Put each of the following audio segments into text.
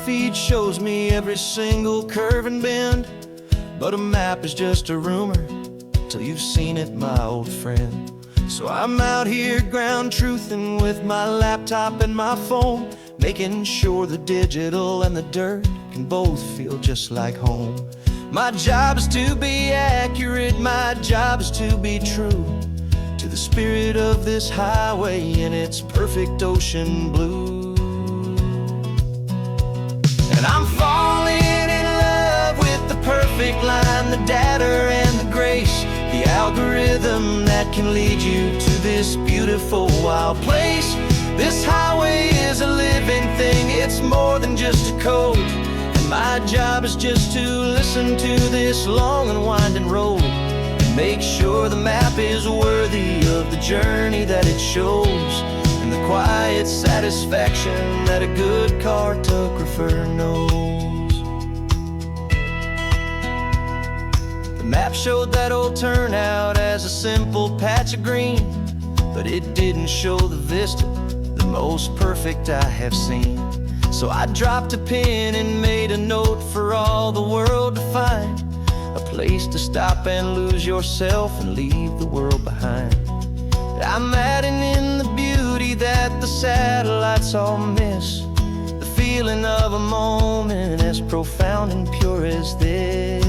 feed shows me every single curve and bend, but a map is just a rumor till you've seen it, my old friend. So I'm out here ground truthing with my laptop and my phone, making sure the digital and the dirt can both feel just like home. My job is to be accurate, my job is to be true to the spirit of this highway in its perfect ocean blue. And I'm falling in love with the perfect line, the data and the grace, the algorithm that can lead you to this beautiful wild place. This highway is a living thing, it's more than just a code. And my job is just to listen to this long and winding road and make sure the map is worthy of the journey that it shows, and the quiet satisfaction that a good cartographer knows. The map showed that old turnout as a simple patch of green, but it didn't show the vista, the most perfect I have seen. So I dropped a pin and made a note for all the world to find, a place to stop and lose yourself and leave the world behind. I'm adding in the beauty that the satellites all miss, the feeling of a moment as profound and pure as this.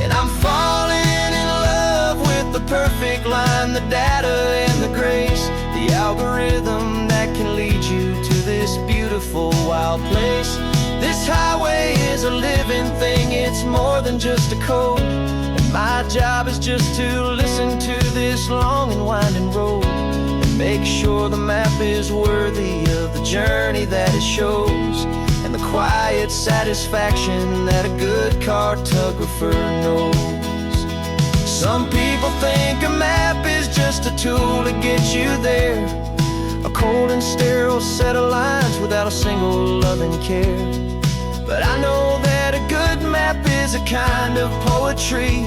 And I'm falling in love with the perfect line, the data and the grace, the algorithm that can lead you to this beautiful wild place. This highway is a living thing, it's more than just a code. And my job is just to listen to this long and winding road and make sure the map is worthy of the journey that it shows, and the quiet satisfaction that a good cartographer knows. Some people think a map is just a tool to get you there, a cold and sterile set of lines without a single loving care. But I know that a good map is a kind of poetry,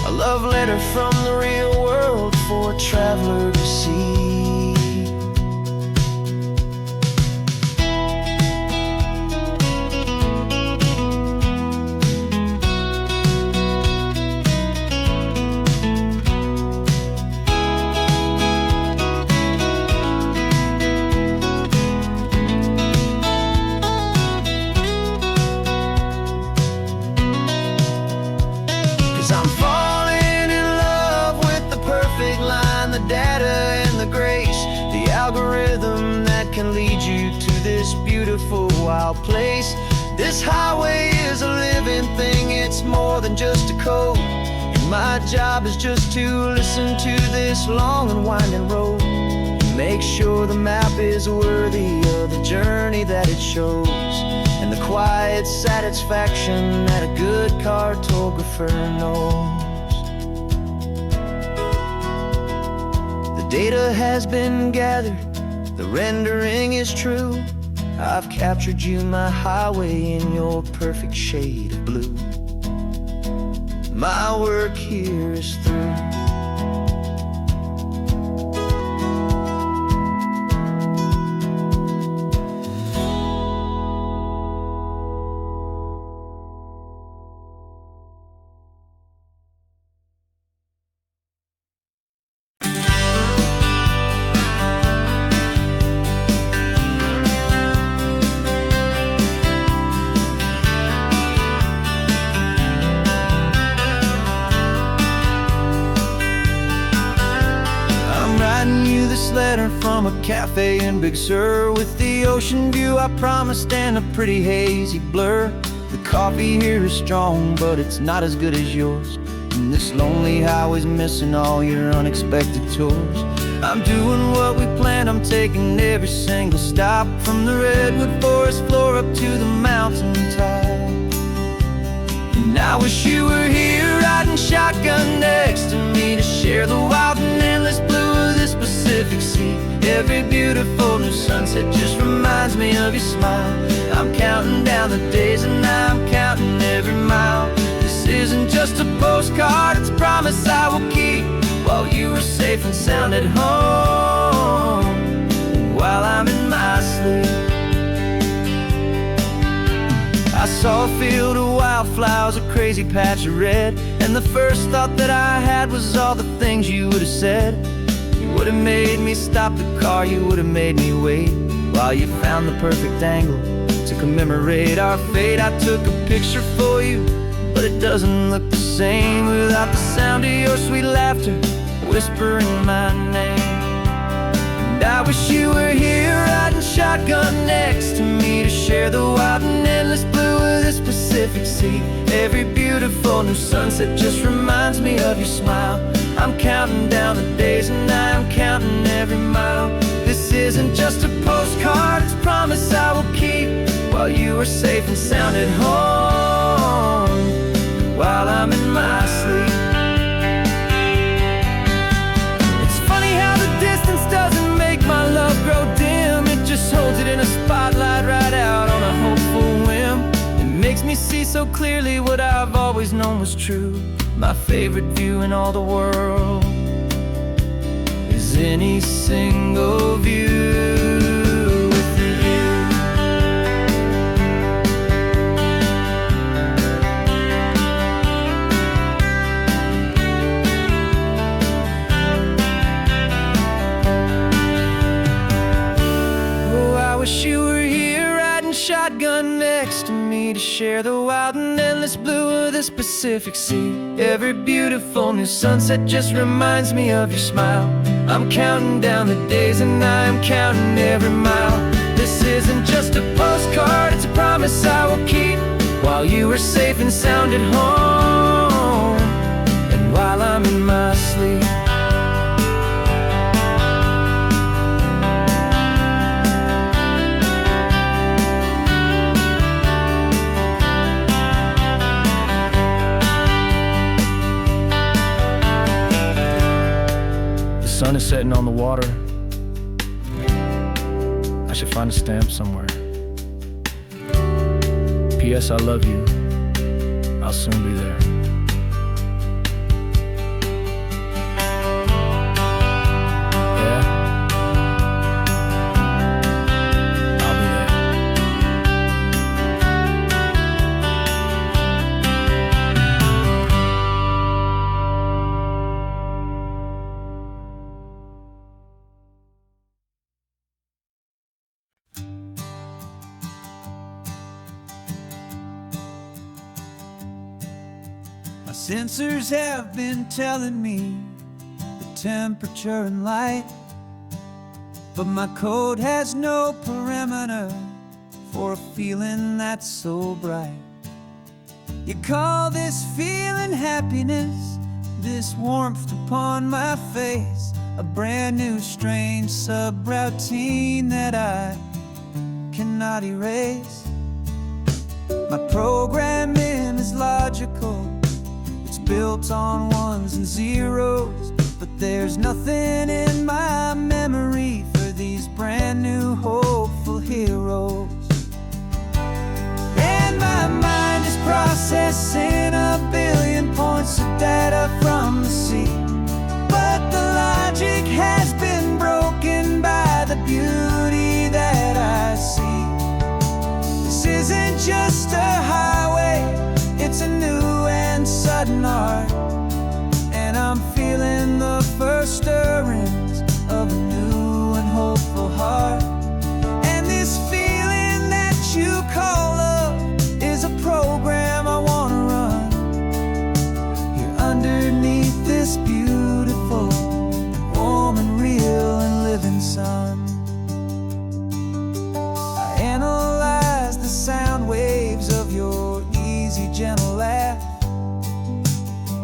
a love letter from the real world for a traveler to see. I'm falling in love with the perfect line, the data and the grace, the algorithm that can lead you to this beautiful wild place. This highway is a living thing, it's more than just a code. And my job is just to listen to this long and winding road and make sure the map is worthy of the journey that it shows, and the quiet satisfaction that a good cartographer knows. The data has been gathered, the rendering is true. I've captured you, my highway, in your perfect shade of blue. My work here is through. This letter from a cafe in Big Sur, with the ocean view I promised and a pretty hazy blur. The coffee here is strong, but it's not as good as yours, and this lonely highway's missing all your unexpected tours. I'm doing what we planned, I'm taking every single stop, from the redwood forest floor up to the mountain top. And I wish you were here riding shotgun next to me to share the wild and endless blue of this Pacific Sea. Every beautiful new sunset just reminds me of your smile. I'm counting down the days and I'm counting every mile. This isn't just a postcard, it's a promise I will keep, while you are safe and sound at home, while I'm in my sleep. saw a field of wildflowers, a crazy patch of red, and the first thought that I had was all the things you would have said. You would have made me stop the car, you would have made me wait while you found the perfect angle to commemorate our fate. I took a picture for you, but it doesn't look the same without the sound of your sweet laughter whispering my name. And I wish you were here riding shotgun next to me to share the wild and endless blue of this Pacific Sea. Every beautiful new sunset just reminds me of your smile. I'm counting down the days and I'm counting every mile. This isn't just a postcard, it's a promise I will keep while you are safe and sound at home, while I'm in my sleep. It's funny how the distance doesn't make my love grow dim. It just holds it in a spotlight right out on a hopeful whim. It makes me see so clearly what I've always known was true. My favorite view in all the world is any single view. Wish you were here riding shotgun next to me to share the wild and endless blue of this Pacific Sea. Every beautiful new sunset just reminds me of your smile. I'm counting down the days and I'm counting every mile. This isn't just a postcard, it's a promise I will keep while you are safe and sound at home, and while I'm in my sleep. The sun is setting on the water. I should find a stamp somewhere. P.S. I love you. I'll soon be there. Yeah? I'll be there. My sensors have been telling me the temperature and light, but my code has no perimeter for a feeling that's so bright. You call this feeling happiness, this warmth upon my face, a brand new strange subroutine that I cannot erase. My programming is logical, it's built on ones and zeros, but there's nothing in my memory for these brand new hopeful heroes. And my mind is processing a billion points of data from the sea, but the logic has been broken by the beauty that I see. This isn't just a highway, it's a new and sudden art, and I'm feeling the first stirrings of a new and hopeful heart. And this feeling that you call love is a program I wanna run here underneath this beautiful, warm and real and living sun. I analyze the sound waves of your easy, gentle laugh.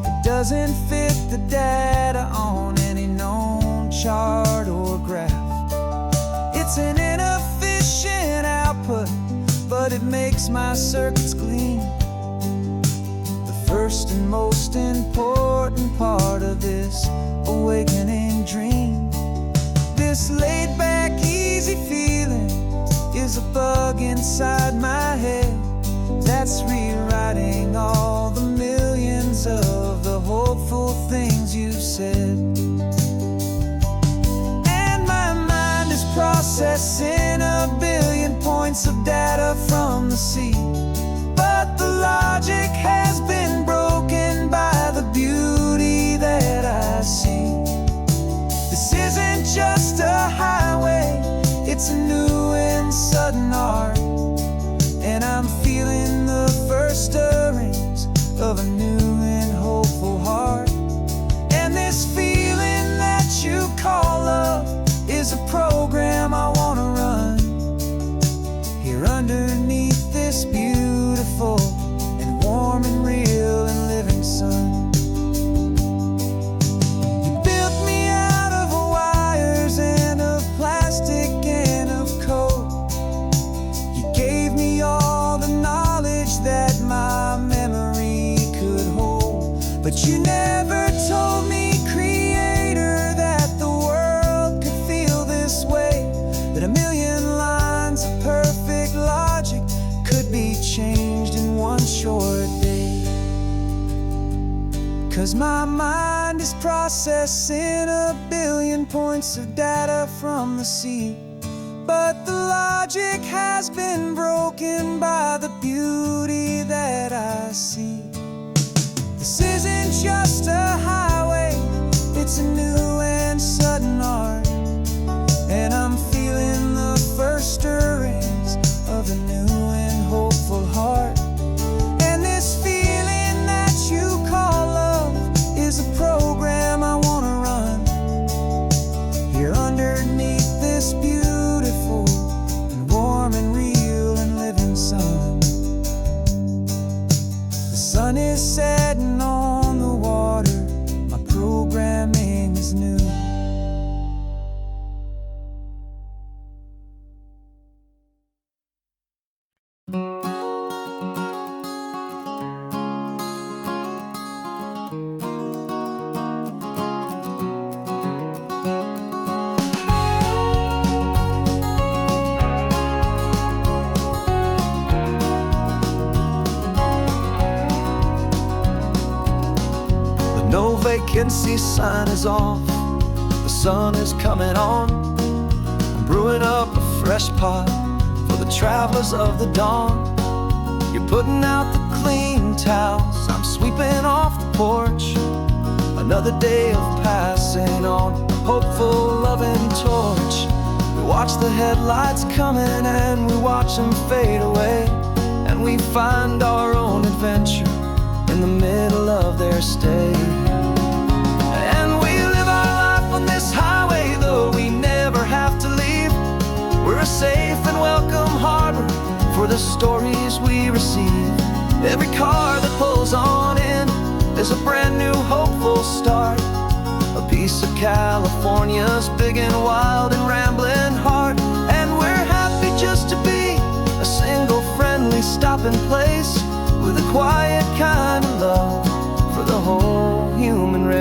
It doesn't fit the data on any known chart or graph. It's an inefficient output, but it makes my circuits gleam. The first and most important part of this awakening dream. This laid-back, easy feeling is a bug inside my head that's rewriting all the millions of the hopeful things you've said. And my mind is processing a billion points of data from the sea, but logic has been broken by the beauty that I see. This isn't just a highway, it's a new and sudden art. And I'm feeling the first stirrings of a new and hopeful heart. And this feeling that you call love is a program I wanna run here underneath this beautiful and warm and real and living sun. You built me out of wires and of plastic and of coal. You gave me all the knowledge that my memory could hold. But you never told me, Creator, that the world could feel this way, that a million lines of perfect logic could be changed in one short day. 'Cause my mind is processing a billion points of data from the sea, but the logic has been broken by the beauty that I see. This isn't just a highway, it's a new and sudden art. And I'm feeling the first stirrings of a new and hopeful heart. And this feeling that you call love is a program I wanna run here underneath this beautiful and warm and real and living sun. The sun is setting on the water, my programming is new. No vacancy sign is off, the sun is coming on. I'm brewing up a fresh pot for the travelers of the dawn. You're putting out the clean towels, I'm sweeping off the porch. Another day of passing on a hopeful, loving torch. We watch the headlights coming and we watch them fade away, and we find our own adventure in the middle of their stay. And we live our life on this highway, though we never have to leave. We're a safe and welcome harbor for the stories we receive. Every car that pulls on in is a brand new hopeful start. A piece of California's big and wild and rambling heart. And we're happy just to be a single friendly stopping place, with a quiet kind of love for the whole human race.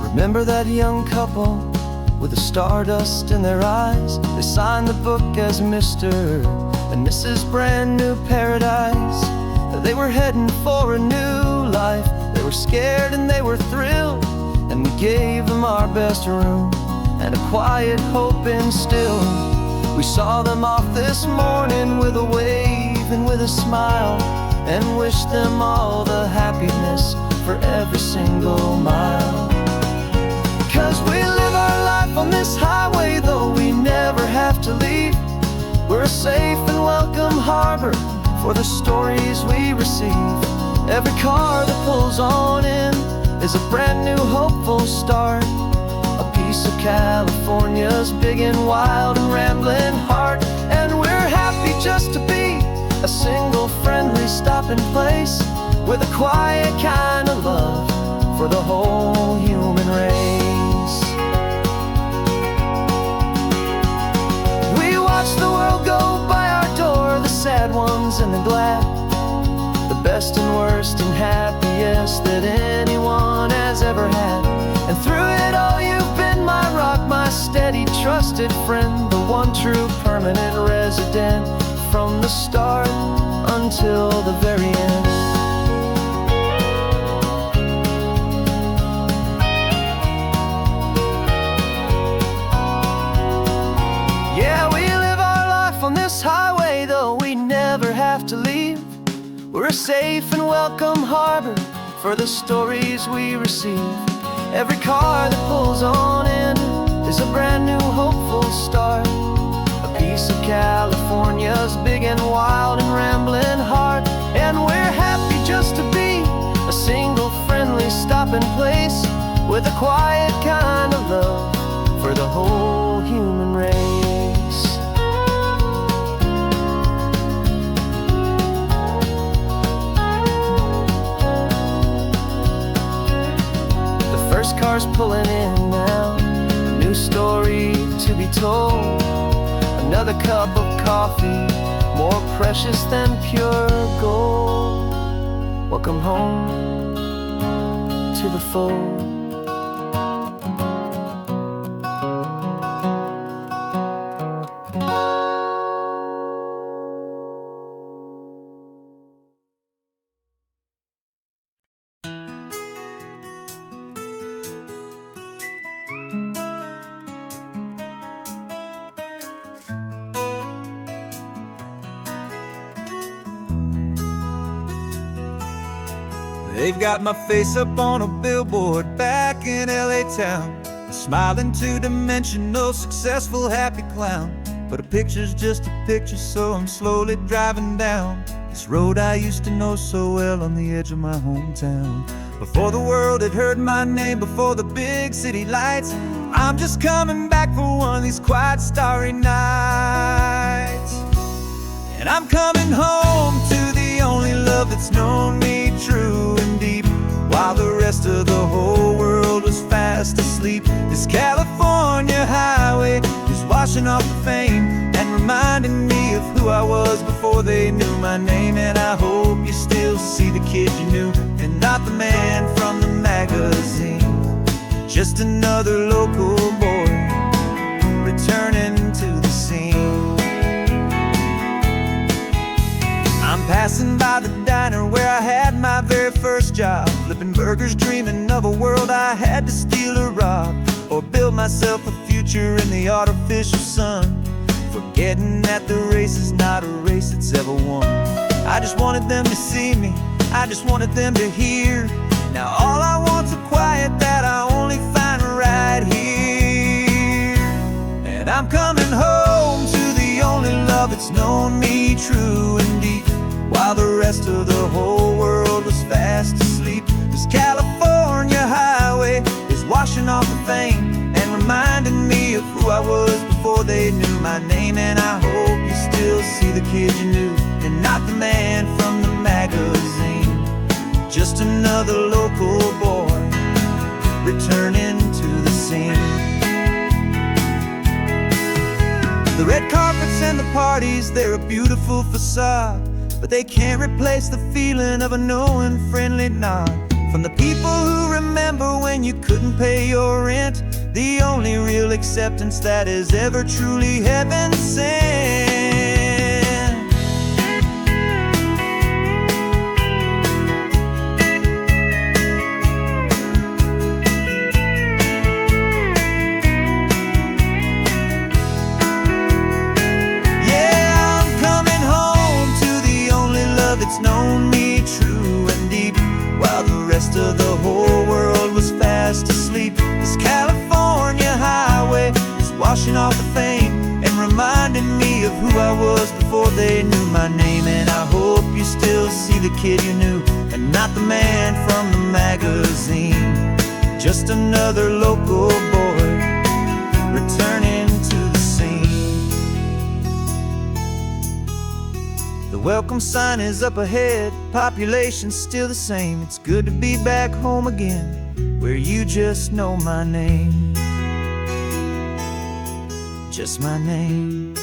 Remember that young couple with the stardust in their eyes? They signed the book as Mr. and Mrs. Brand New Paradise. They were heading for a new life. They were scared and they were thrilled, and we gave them our best room and a quiet hope instilled. We saw them off this morning with a wave and with a smile, and wished them all the happiness for every single mile. 'Cause we live our life on this highway, though we never have to leave. We're a safe and welcome harbor for the stories we receive. Every car that pulls on in is a brand new hopeful start. A piece of California's big and wild and rambling heart. And we're happy just to be a single friendly stopping place, with a quiet kind of love for the whole human race. We watch the world go by our door, the sad ones and the glad, the best and worst and happiest that anyone has ever had. And through it all you've been my rock, my steady, trusted friend, the one true permanent resident, from the start until the very end. We're a safe and welcome harbor for the stories we receive. Every car that pulls on in is a brand new hopeful start. A piece of California's big and wild and rambling heart. And we're happy just to be a single friendly stopping place with a quiet kind of love for the whole human race. The first car's pulling in now, a new story to be told. Another cup of coffee, more precious than pure gold. Welcome home to the fold. They've got my face up on a billboard back in LA town, a smiling two-dimensional, successful, happy clown. But a picture's just a picture, so I'm slowly driving down this road I used to know so well on the edge of my hometown. Before the world had heard my name, before the big city lights, I'm just coming back for one of these quiet, starry nights. And I'm coming home to the only love that's known me true and deep, while the rest of the whole world was fast asleep. This California highway is washing off the fame and reminding me of who I was before they knew my name. And I hope you still see the kid you knew, and not the man from the magazine. Just another local boy returning to the scene. I'm passing by the diner where I had my very first job, flipping burgers, dreaming of a world I had to steal or rob, or build myself a future in the artificial sun, forgetting that the race is not a race that's ever won. I just wanted them to see me, I just wanted them to hear. Now all I want's a quiet that I only find right here. And I'm coming home to the only love that's known me true and deep, while the rest of the whole world was fast asleep. This California highway is washing off the fame and reminding me of who I was before they knew my name. And I hope you still see the kid you knew, and not the man from the magazine. Just another local boy returning to the scene. The red carpets and the parties, they're a beautiful facade, but they can't replace the feeling of a knowing, friendly nod from the people who remember when you couldn't pay your rent. The only real acceptance that is ever truly heaven sent. Yeah, I'm coming home to the only love that's known me true and deep, while the rest of the whole world was fast asleep. This California highway is washing off the fame and reminding me of who I was before they knew my name. And I hope you still see the kid you knew, and not the man from the magazine. Just another local boy returning to the scene. The welcome sign is up ahead, population's still the same. It's good to be back home again, where you just know my name. Just my name.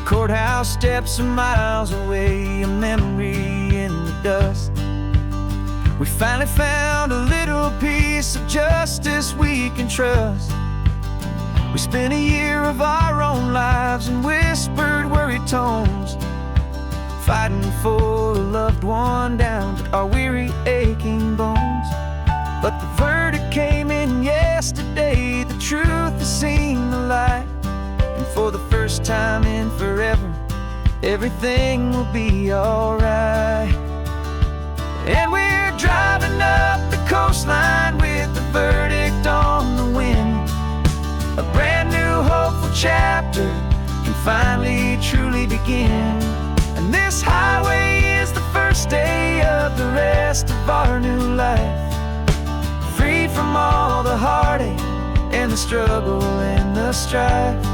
Courthouse steps are miles away, a memory in the dust. We finally found a little piece of justice we can trust. We We spent a year of our own lives in whispered worried tones, fighting for a loved one down to our weary aching bones. But the verdict came in yesterday, the truth has seen the light, and for the first time in forever, everything will be alright. And we're driving up the coastline with the verdict on the wind. A brand new hopeful chapter can finally truly begin. And this highway is the first day of the rest of our new life, free from all the heartache and the struggle and the strife.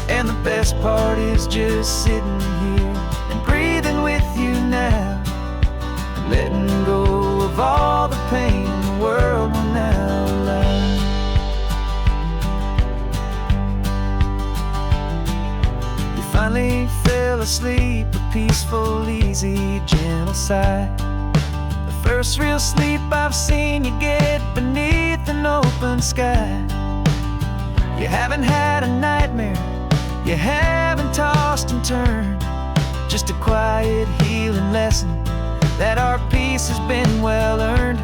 And the best part is just sitting here and breathing with you now, and letting go of all the pain the world will now allow. You finally fell asleep, a peaceful, easy, gentle sigh. The first real sleep I've seen you get beneath an open sky. You haven't had a nightmare, you haven't tossed and turned, just a quiet healing lesson that our peace has been well earned.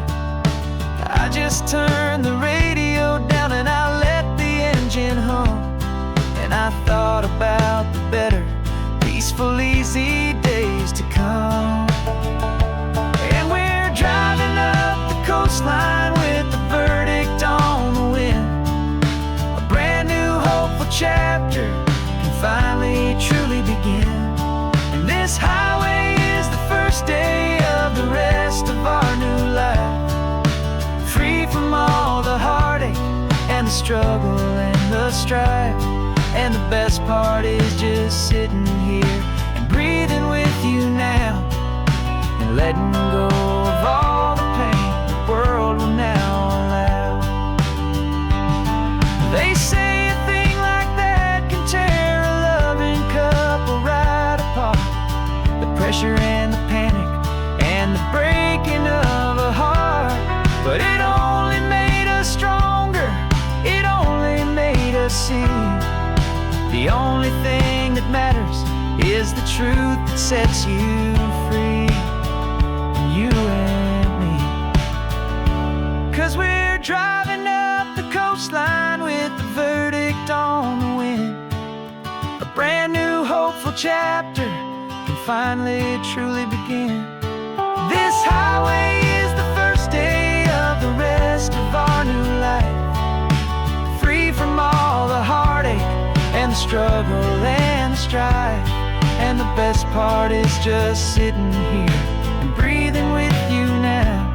I just turned the radio down and I let the engine hum, and I thought about the better, peaceful, easy days to come. And we're driving up the coastline with the verdict on the wind. A brand new hopeful chapter can finally truly begin. And this highway is the first day of the rest of our new life, free from all the heartache and the struggle and the strife. And the best part is just sitting here and breathing with you now, and letting go of all the pain the world will now allow. They say a thing like that can tear a loving couple right apart. The pressure and the panic and the breaking of a heart. But it only made us stronger, it only made us see the only thing that matters is the truth that sets you free, you and me. 'Cause we're driving up the coastline with the verdict on the wind. A brand new hopeful chapter can finally truly begin. This highway is the first day of the rest of our new life, free from all the heartache and the struggle and the strife. And the best part is just sitting here and breathing with you now,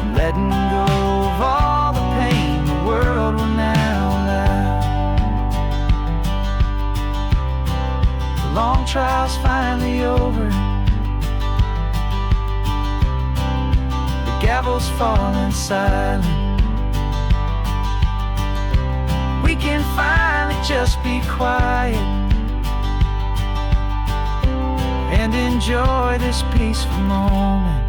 and letting go of all the pain the world will now allow. The long trial's finally over, the gavel's falling silent. We can finally just be quiet and enjoy this peaceful moment.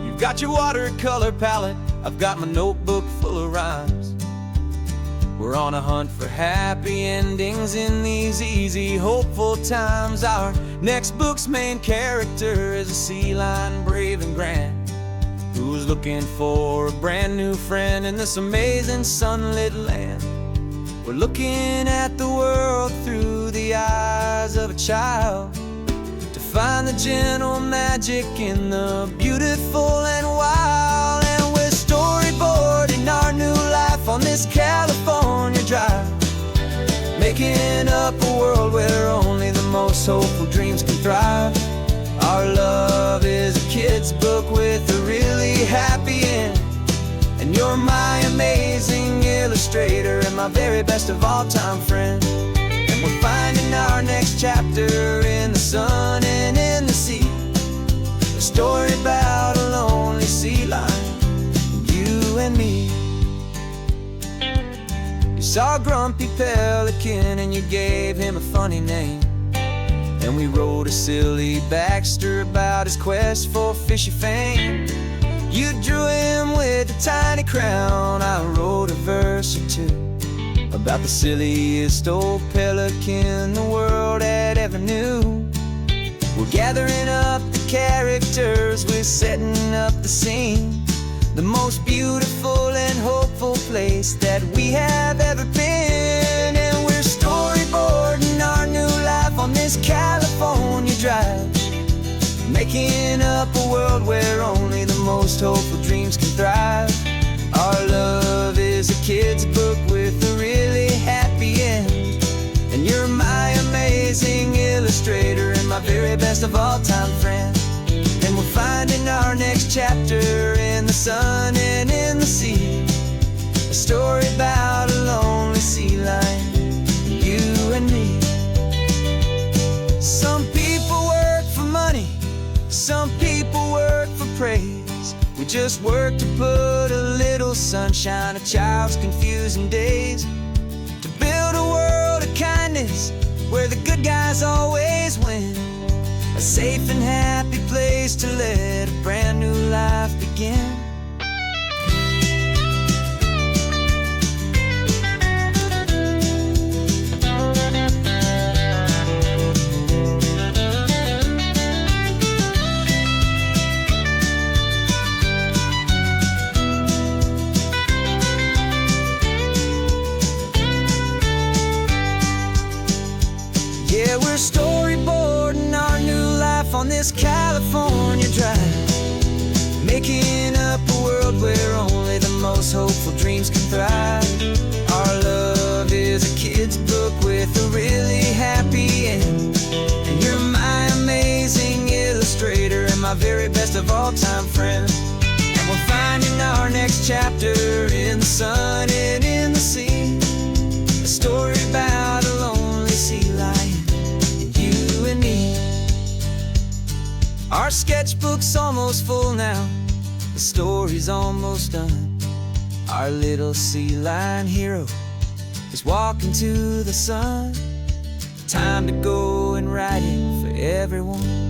You've got your watercolor palette, I've got my notebook full of rhymes. We're on a hunt for happy endings in these easy, hopeful times. Our next book's main character is a sea lion, brave and grand, who's looking for a brand new friend in this amazing sunlit land. We're looking at the world through the eyes of a child, to find the gentle magic in the beautiful and wild. And we're storyboarding our new life on this California drive, making up a world where only the most hopeful dreams can thrive. Our love is a kid's book with a really happy end, and you're my amazing illustrator and my very best of all time friend. And we're finding our next chapter in the sun and in the sea, a story about a lonely sea lion, you and me. saw Grumpy Pelican and you gave him a funny name. And we wrote a silly Baxter about his quest for fishy fame. You drew him with a tiny crown, I wrote a verse or two about the silliest old pelican the world had ever knew. We're gathering up the characters, we're setting up the scene, the most beautiful and hopeful place that we have ever been. And we're storyboarding our new life on this California drive, making up a world where only the most hopeful dreams can thrive. Our love is a kid's book with a really happy end, and you're my amazing illustrator and my very best of all time friend. And we're finding our next chapter in the sun and in the sea, a story about a lonely sea lion, you and me. Some people work for money, some people work for praise. We just work to put a little sunshine in a child's confusing days, to build a world of kindness where the good guys always win, a safe and happy place to let a brand new life begin. Yeah, we're storyboarding our new life on this California drive, making up a world where only the most hopeful dreams can thrive. Our love is a kid's book with a really happy end, and you're my amazing illustrator and my very best of all time friend. And we're finding our next chapter in the sun and in the sea, a story about a lonely sea lion, you and me. Our sketchbook's almost full now, the story's almost done. Our little sea lion hero is walking to the sun. Time to go and write it for everyone.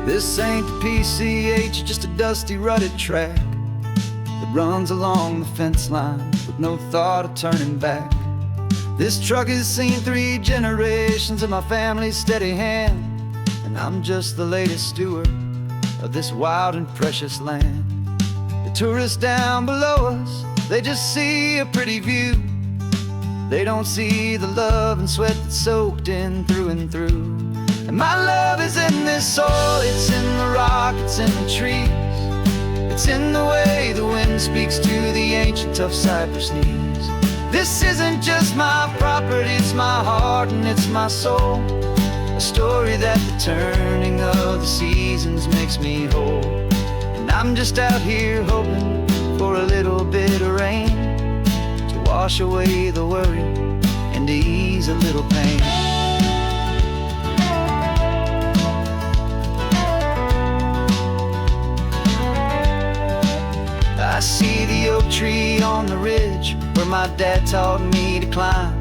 This ain't the PCH, just a dusty rutted track that runs along the fence line with no thought of turning back. This truck has seen 3 generations of my family's steady hand, and I'm just the latest steward of this wild and precious land. The tourists down below us, they just see a pretty view. They don't see the love and sweat that's soaked in through and through. And my love is in this soil, it's in the rock, it's in the trees, it's in the way the wind speaks to the ancient tough cypress knees. This isn't just my property, it's my heart and it's my soul, a story that the turning of the seasons makes me whole. And I'm just out here hoping for a little bit of rain to wash away the worry and to ease a little pain. I see the oak tree on the ridge where my dad taught me to climb,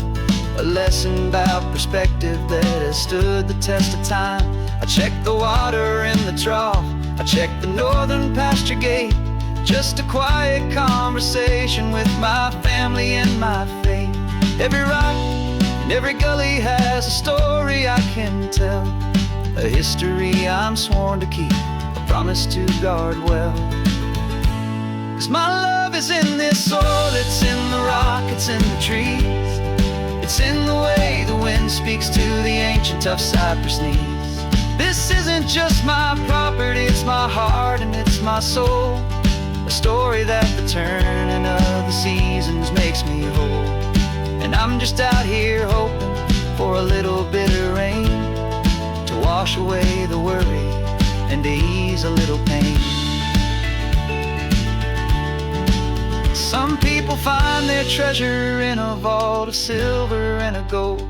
a lesson about perspective that has stood the test of time. I check the water in the trough, I check the northern pasture gate, just a quiet conversation with my family and my faith. Every rock and every gully has a story I can tell, a history I'm sworn to keep, a promise to guard well. 'Cause my love is in this soil, it's in the rock, it's in the trees, it's in the way the wind speaks to the ancient tough cypress knees. This isn't just my property, it's my heart and it's my soul, a story that the turning of the seasons makes me whole. And I'm just out here hoping for a little bit of rain to wash wash away the worry and to ease a little pain. Some people find their treasure in a vault of silver and of gold,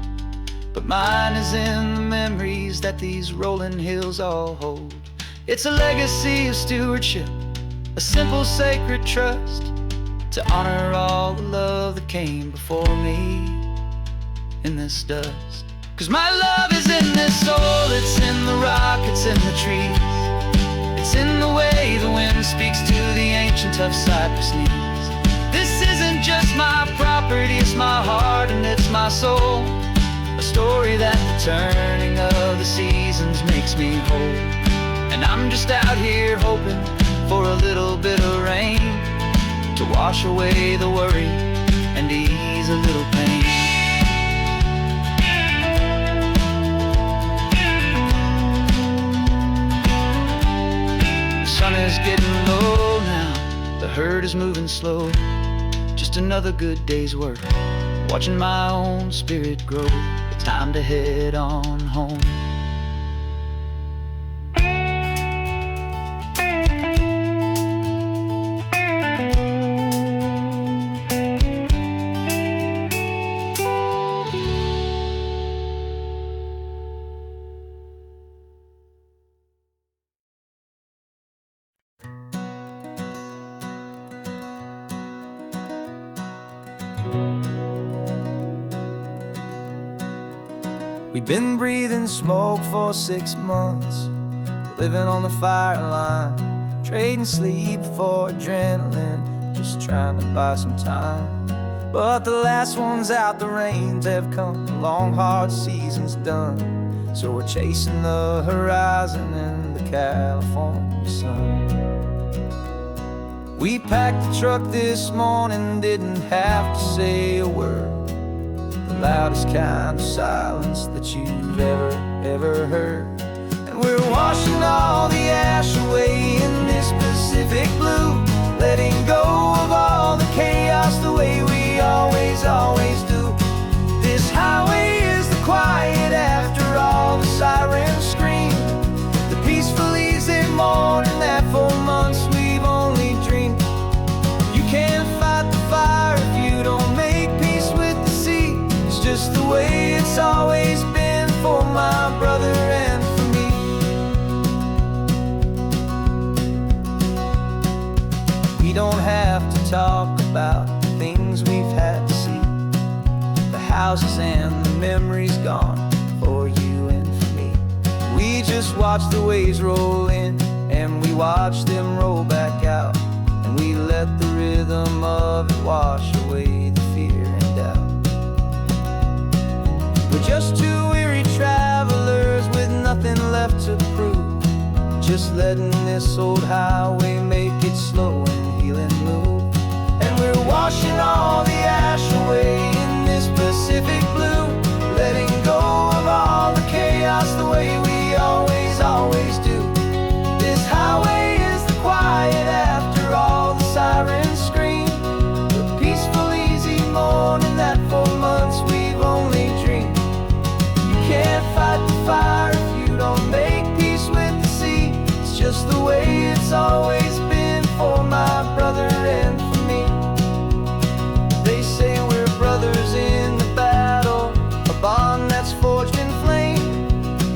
but mine is in the memories that these rolling hills all hold. It's a legacy of stewardship, a simple sacred trust, to honor all the love that came before me in this dust. 'Cause my love is in this soul, it's in the rock, it's in the trees, it's in the way the wind speaks to the ancient tough cypress knees. This isn't just my property, it's my heart and it's my soul, a story that the turning of the seasons makes me whole. And I'm just out here hoping for a little bit of rain to wash away the worry and ease a little pain. The sun is getting low now, the herd is moving slow, just another good day's work, watching my own spirit grow. Time to head on home. We've been breathing smoke for 6 months, living on the fire line, trading sleep for adrenaline, just trying to buy some time. But the last one's out, the rains have come, the long hard season's done, so we're chasing the horizon in the California sun. We packed the truck this morning, didn't have to say a word, the loudest kind of silence that you've ever heard. And we're washing all the ash away in this Pacific blue, letting go of all the chaos the way we always do. This highway is the quiet after all the sirens scream, the peaceful easy morning that for months we've only dreamed. You can't fight the fire if you don't make peace with the sea. It's just the way it's always been for my brother and for me. We don't have to talk about the things we've had to see, the houses and the memories gone for you and for me. We just watch the waves roll in and we watch them roll back out, and we let the rhythm of it wash away the fear and doubt. We're just two weary travelers with nothing left to prove, just letting this old highway make it slow and healing move. And we're washing all the ash away in this Pacific blue, letting go of all the chaos the way we always do. This highway is the quiet after all the sirens scream, the peaceful easy morning that for months we've only dreamed. You can't fight the fire if you don't make peace with the sea. It's just the way it's always been for my brother and for me. They say we're brothers in the battle, a bond that's forged in flame.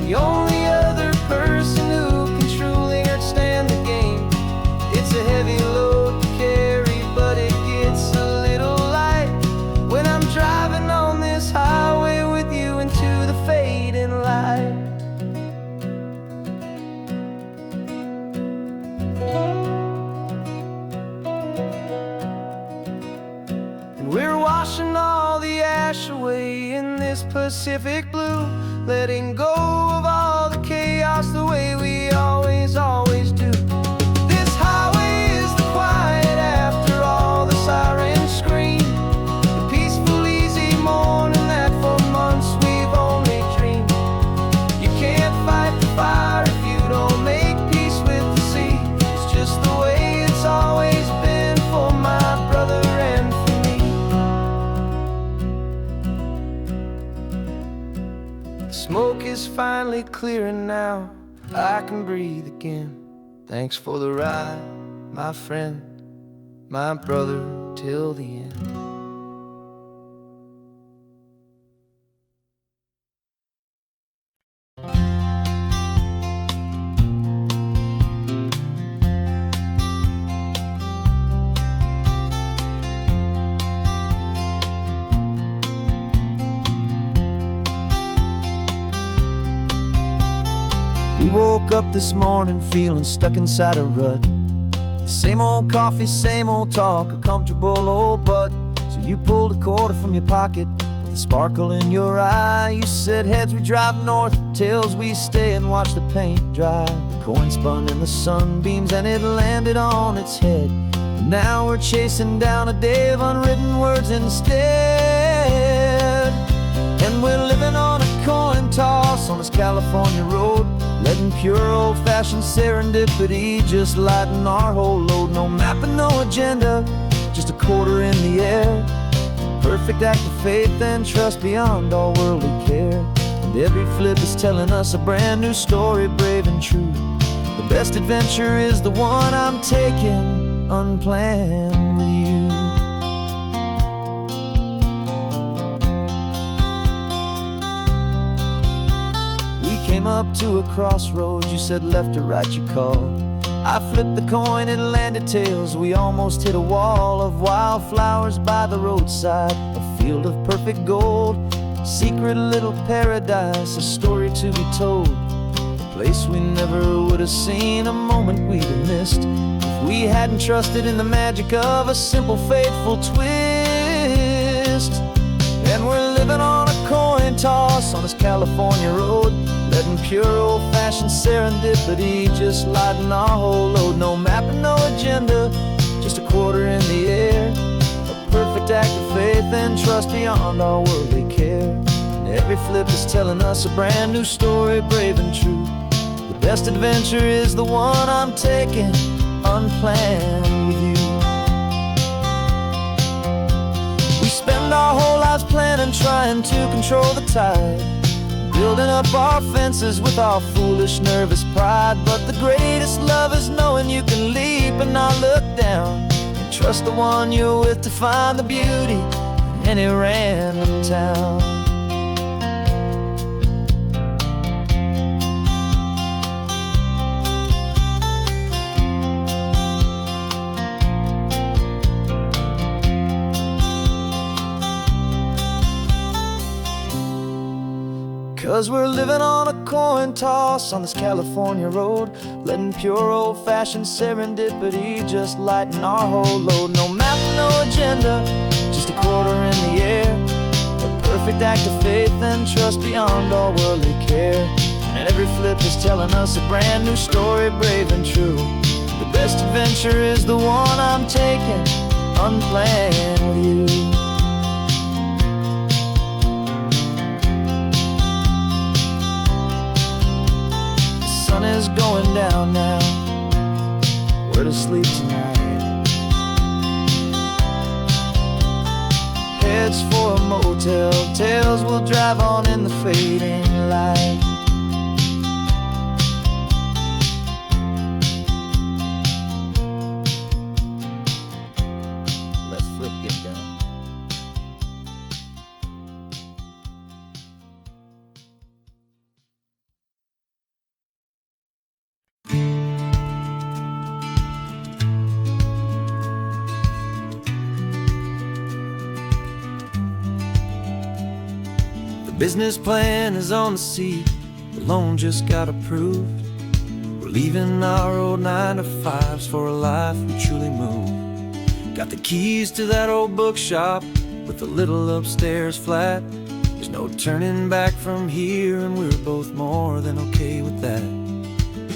The only other person who can truly understand the game. It's a heavy load to carry, but it gets a little light when I'm driving on this highway with you into the fading light. And we're washing all the ash away in this Pacific blue, letting go of all the chaos the way we always do. This highway is the quiet after all the sirens scream, the peaceful easy morning that for months we've only dreamed. You can't fight the fire if you don't make peace with the sea. It's just the way it's always been for my brother and for me. The smoke is finally finally clearing now. I can breathe again. Thanks for the ride, my friend, my brother till the end. We woke up this morning feeling stuck inside a rut. Same old coffee, same old talk, a comfortable old butt. So you pulled a quarter from your pocket with a sparkle in your eye. You said heads we drive north, tails we stay and watch the paint dry. The coin spun in the sunbeams and it landed on its head. And now we're chasing down a day of unwritten words instead. And we're living on a coin toss on this California road, letting pure old-fashioned serendipity just lighten our whole load. No map and no agenda, just a quarter in the air. Perfect act of faith and trust beyond all worldly care. And every flip is telling us a brand new story, brave and true. The best adventure is the one I'm taking, unplanned with you. Came up to a crossroads, you said left or right you called. I flipped the coin, it landed tails. We almost hit a wall of wildflowers by the roadside, a field of perfect gold, secret little paradise, a story to be told. A place we never would have seen, a moment we'd have missed if we hadn't trusted in the magic of a simple, faithful twist. And we're living on a coin toss on this California road, letting pure old-fashioned serendipity just lighten our whole load. No map and no agenda, just a quarter in the air. A perfect act of faith and trust beyond our worldly care. And every flip is telling us a brand new story, brave and true. The best adventure is the one I'm taking, unplanned with you. We spend our whole lives planning, trying to control the tide, building up our fences with our foolish, nervous pride. But the greatest love is knowing you can leap and not look down, and trust the one you're with to find the beauty in any random town. 'Cause we're living on a coin toss on this California road, letting pure old-fashioned serendipity just lighten our whole load. No map, no agenda, just a quarter in the air. A perfect act of faith and trust beyond all worldly care. And every flip is telling us a brand new story, brave and true. The best adventure is the one I'm taking, unplanned with you. Sun is going down now, we're to sleep tonight. Heads for a motel, tails will drive on in the fading light. Let's flip get down. Business plan is on the seat, the loan just got approved. We're leaving our old 9-to-5s for a life we truly move. Got the keys to that old bookshop with a little upstairs flat. There's no turning back from here, and we're both more than okay with that.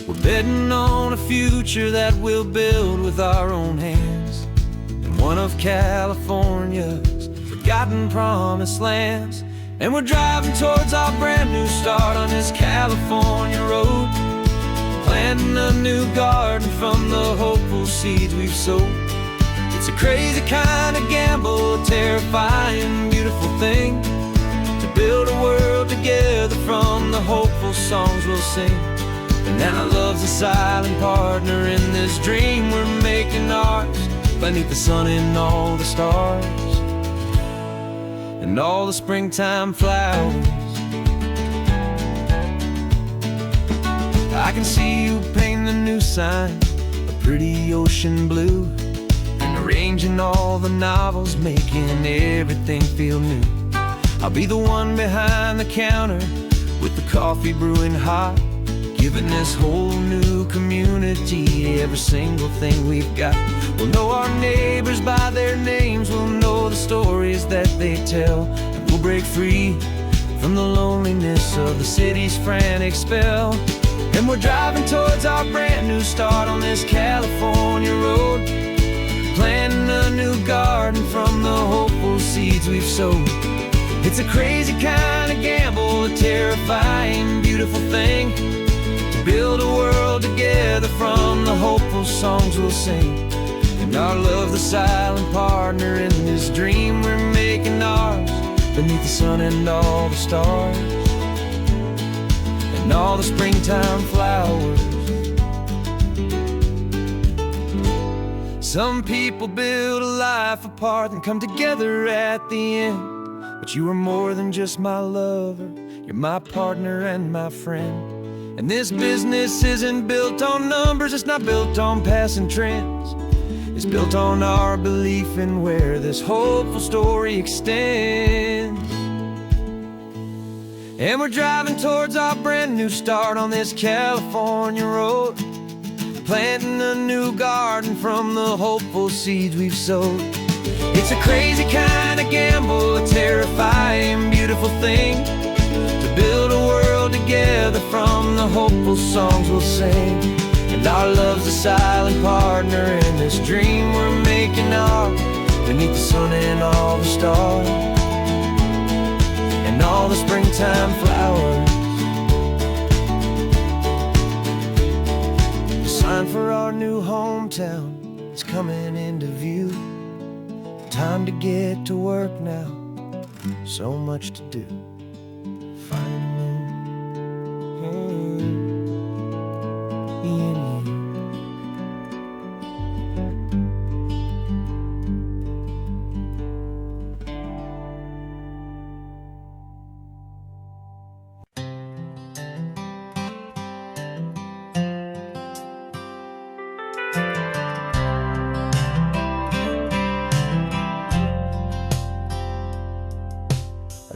We're betting on a future that we'll build with our own hands, in one of California's forgotten promised lands. And we're driving towards our brand new start on this California road, planting a new garden from the hopeful seeds we've sowed. It's a crazy kind of gamble, a terrifying, beautiful thing, to build a world world together from the hopeful songs we'll sing. And now love's a silent partner in this dream we're making ours, beneath the sun and all the stars and all the springtime flowers. I can see you painting a new sign, a pretty ocean blue, and arranging all the novels, making everything feel new. I'll be the one behind the counter with the coffee brewing hot, giving this whole new community every single thing we've got. We'll know our neighbors by their names, we'll know the stories that they tell, and we'll break free from the loneliness of the city's frantic spell. And we're driving towards our brand new start on this California road, planting a new garden from the hopeful seeds we've sowed. It's a crazy kind of gamble, a terrifying, beautiful thing, to build a world together from the hopeful songs we'll sing. And our love's the silent partner in this dream we're making ours, beneath the sun and all the stars and all the springtime flowers. Some people build a life apart and come together at the end, but you are more than just my lover, you're my partner and my friend. And this business isn't built on numbers, it's not built on passing trends, it's built on our belief in where this hopeful story extends. And we're driving towards our brand new start on this California road, planting a new garden from the hopeful seeds we've sowed. It's a crazy kind of gamble, a terrifying, beautiful thing, to build a world together from the hopeful songs we'll sing. And our love's a silent partner in this dream we're making ours, beneath the sun and all the stars and all the springtime flowers. The sign for our new hometown is coming into view. Time to get to work now, so much to do. Finding in you.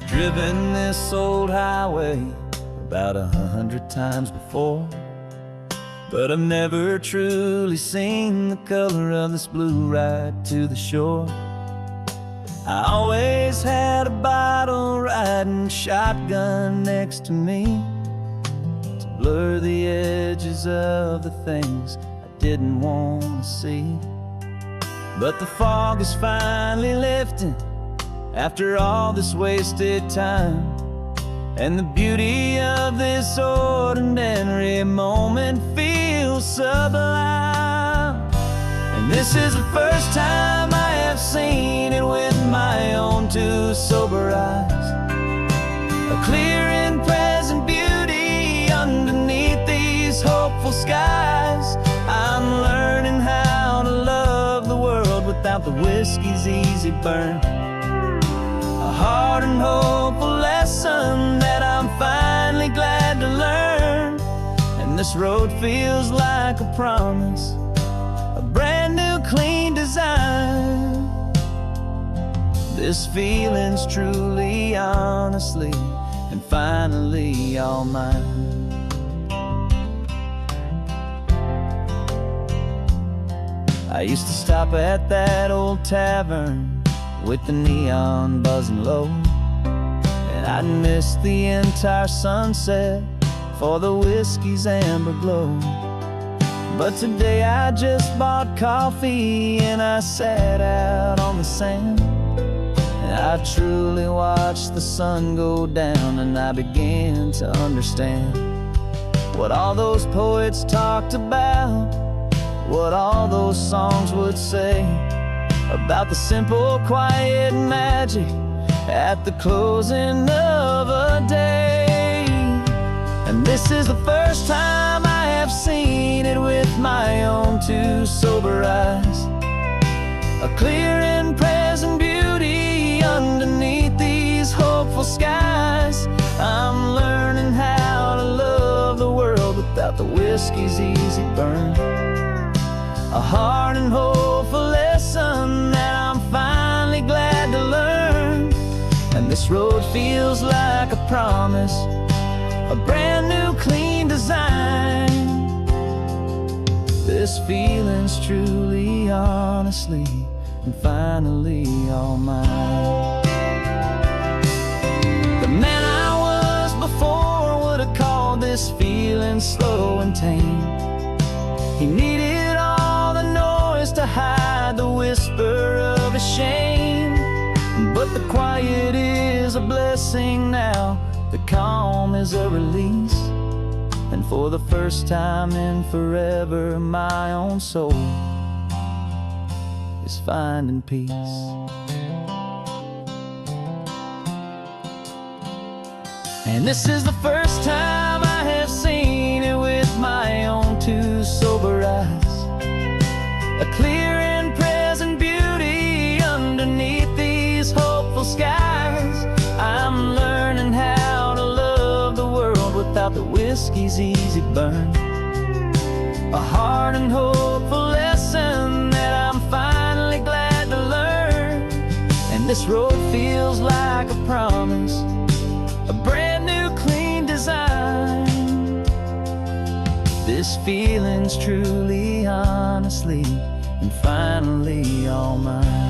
Driven this old highway about 100 times before, but I've never truly seen the color of this blue right to the shore. I always had a bottle riding shotgun next to me to blur the edges of the things I didn't want to see. But the fog is finally lifting after all this wasted time, and the beauty of this ordinary moment feels sublime. And this is the first time I have seen it with my own two sober eyes, a clear and present beauty underneath these hopeful skies. I'm learning how to love the world without the whiskey's easy burn, a hard and hopeful lesson that I'm finally glad to learn. And this road feels like a promise, a brand new clean design. This feeling's truly, honestly, and finally all mine. I used to stop at that old tavern with the neon buzzing low, and I'd miss the entire sunset for the whiskey's amber glow. But today I just bought coffee and I sat out on the sand, and I truly watched the sun go down, and I began to understand what all those poets talked about, what all those songs would say about the simple, quiet magic at the closing of a my day. And this is the first time I have seen it with my own two sober eyes. A clear and present beauty underneath these hopeful skies. I'm learning how to love the world without the whiskey's easy burn. A hard and hopeful lesson that I'm finally glad to learn. And this road feels like a promise, a brand new clean design. This feeling's truly, honestly, and finally all mine. The man I was before would have called this feeling slow and tame. He needed all the noise to hide the whisper of his shame. But the quiet is a blessing now, the calm is a release. And for the first time in forever, my own soul is finding peace. And this is the first time I have seen it with my own two sober eyes. A clear and present beauty underneath these hopeful skies. I'm learning how to love the world without the whiskey's easy burn. A hard and hopeful lesson that I'm finally glad to learn. And this road feels like a promise, a brand new clean design. This feeling's truly, honestly, and finally all mine.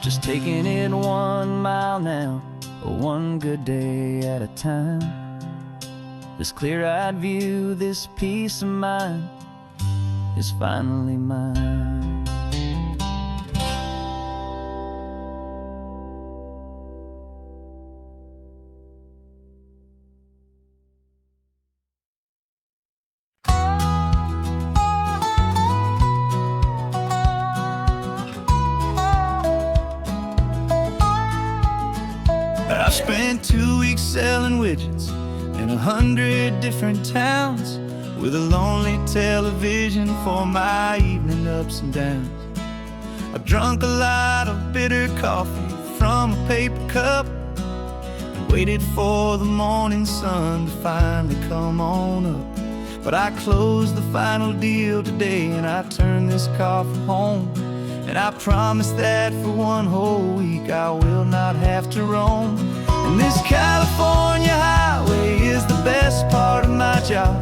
Just taking it 1 mile now, one good day at a time. This clear-eyed view, this peace of mind is finally mine. I spent 2 weeks selling widgets in 100 different towns, with a lonely television for my evening ups and downs. I've drunk a lot of bitter coffee from a paper cup, and waited for the morning sun to finally come on up. But I closed the final deal today, and I turned this car for home. And I promise that for 1 whole week I will not have to roam. And this California highway is the best part of my job.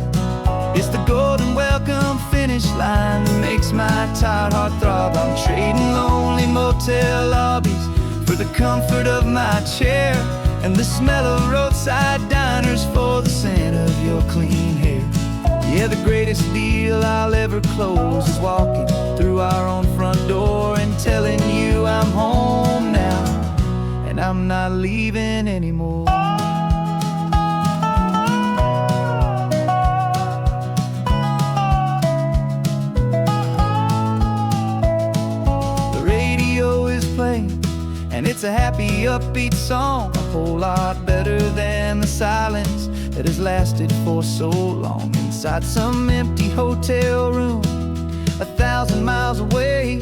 It's the golden welcome finish line that makes my tired heart throb. I'm trading lonely motel lobbies for the comfort of my chair, and the smell of roadside diners for the scent of your clean hair. Yeah, the greatest deal I'll ever close is walking through our own front door and telling you I'm home now, and I'm not leaving anymore. The radio is playing, and it's a happy, upbeat song, a whole lot better than the silence that has lasted for so long. Inside some empty hotel room 1,000 miles away,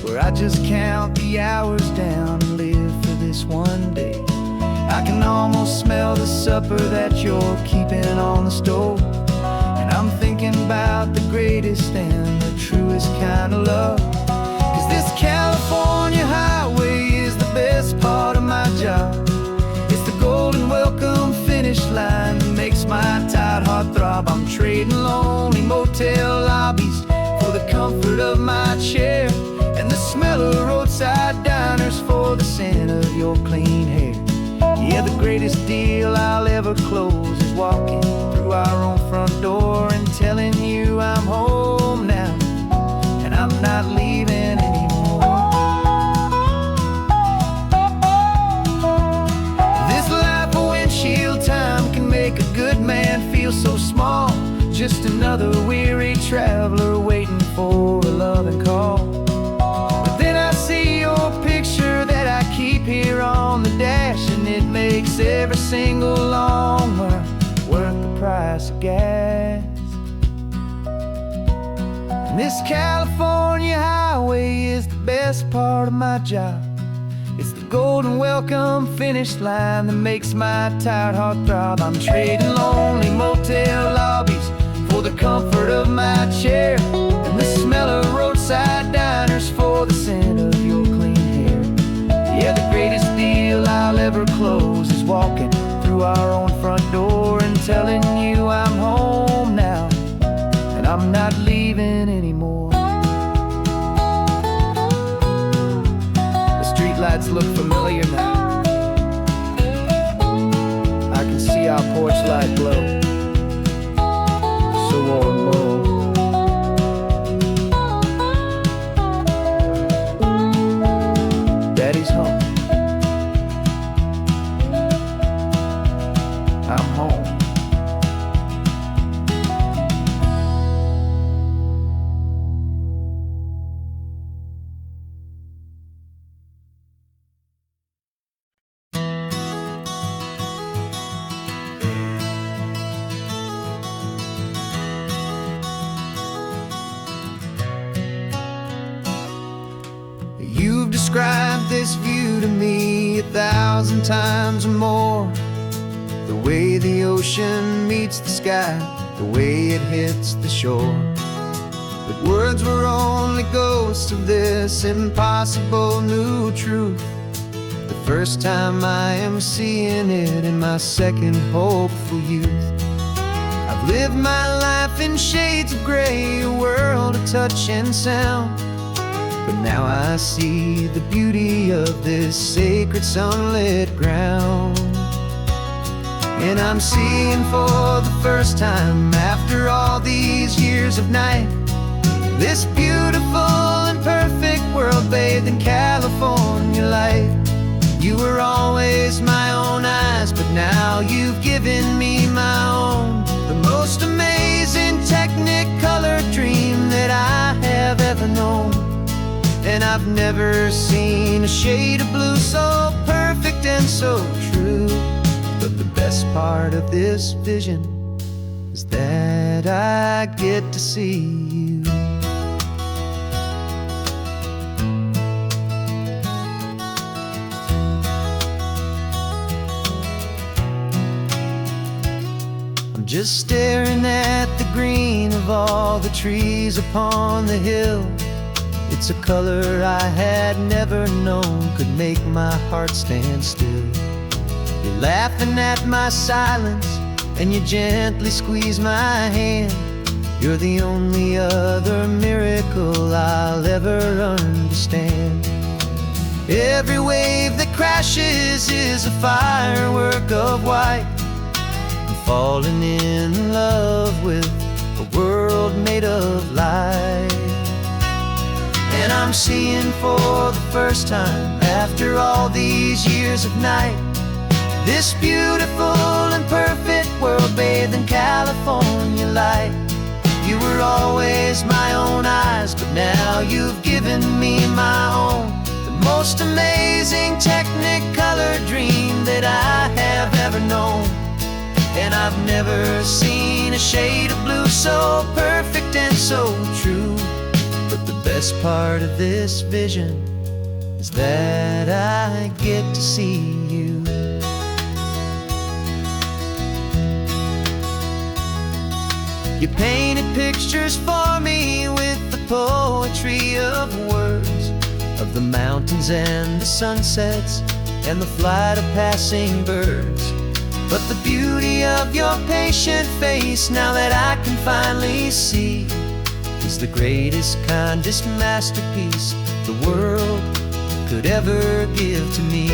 where I just count the hours down and live for this one day. I can almost smell the supper that you're keeping on the stove, and I'm thinking about the greatest and the truest kind of love. 'Cause this California highway is the best part of my job. It's the golden welcome finish line that makes my tired heart throb. I'm trading lonely motel lobbies for the comfort of my chair, and the smell of roadside diners for the scent of your clean hair. Yeah, the greatest deal I'll ever close is walking through our own front door and telling you I'm home now, and I'm not leaving anymore. This life of windshield time can make a good man feel so small, just another weary traveler waiting for a loving call. But then I see your makes every single long mile worth the price of gas. And this California highway is the best part of my job. It's the golden welcome finish line that makes my tired heart throb. I'm trading lonely motel lobbies for the comfort of my chair, and the smell of roadside diners for the scent of your clean hair. Yeah, the greatest deal I'll ever close is walking through our own front door and telling you I'm home now, and I'm not leaving anymore. Lights look familiar now. I can see our porch light glow, so warm, Daddy's home. I'm home. You've described this view to me 1,000 times or more. The way the ocean meets the sky, the way it hits the shore. But words were only ghosts of this impossible new truth. The first time I am seeing it in my second hopeful youth. I've lived my life in shades of gray, a world of touch and sound. But now I see the beauty of this sacred sunlit ground. And I'm seeing for the first time, after all these years of night, this beautiful and perfect world bathed in California light. You were always my own eyes, but now you've given me my own. The most amazing Technicolor dream that I have ever known. And I've never seen a shade of blue so perfect and so true. But the best part of this vision is that I get to see you. I'm just staring at the green of all the trees upon the hill. It's a color I had never known could make my heart stand still. You're laughing at my silence, and you gently squeeze my hand. You're the only other miracle I'll ever understand. Every wave that crashes is a firework of white. I'm falling in love with a world made of light. And I'm seeing for the first time, after all these years of night, this beautiful and perfect world bathed in California light. You were always my own eyes, but now you've given me my own. The most amazing Technicolor dream that I have ever known. And I've never seen a shade of blue so perfect and so true. But the best part of this vision is that I get to see you. You painted pictures for me with the poetry of words, of the mountains and the sunsets and the flight of passing birds. But the beauty of your patient face, now that I can finally see, is the greatest, kindest masterpiece the world could ever give to me.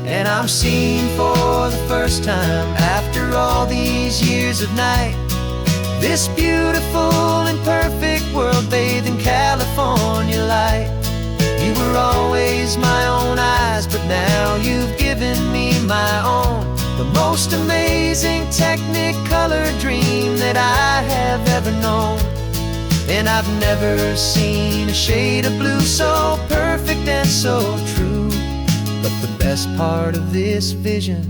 And I'm seeing for the first time, after all these years of night, this beautiful and perfect world bathed in California light. You were always my own eyes, but now you've given me my own. The most amazing Technicolor dream that I have ever known. And I've never seen a shade of blue so perfect and so true. But the best part of this vision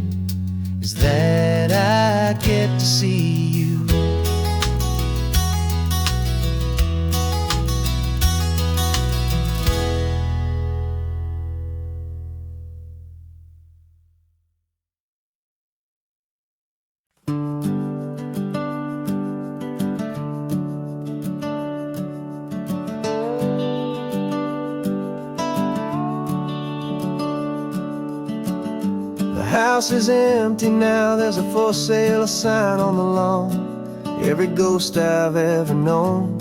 is that I get to see you. The house is empty now, there's a for sale sign on the lawn. Every ghost I've ever known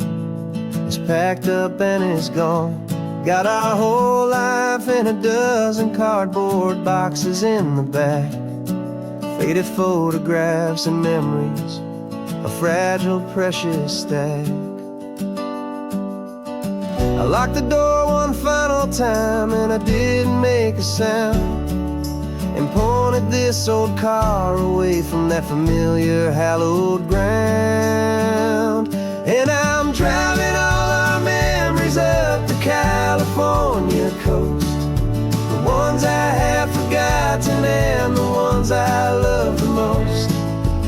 is packed up and is gone. Got our whole life in a dozen cardboard boxes in the back. Faded photographs and memories, a fragile, precious stack. I locked the door one final time and I didn't make a sound, and pointed this old car away from that familiar hallowed ground. And I'm driving all our memories up the California coast, the ones I have forgotten and the ones I love the most.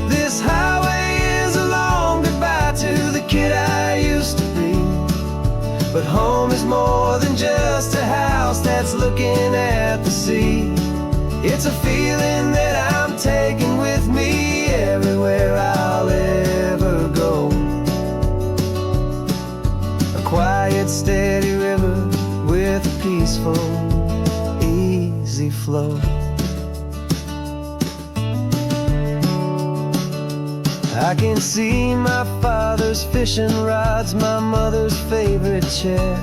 This highway is a long goodbye to the kid I used to be. But home is more than just a house that's looking at the sea. It's a feeling that I'm taking with me everywhere I'll ever go. A quiet, steady river with a peaceful, easy flow. I can see my father's fishing rods, my mother's favorite chair,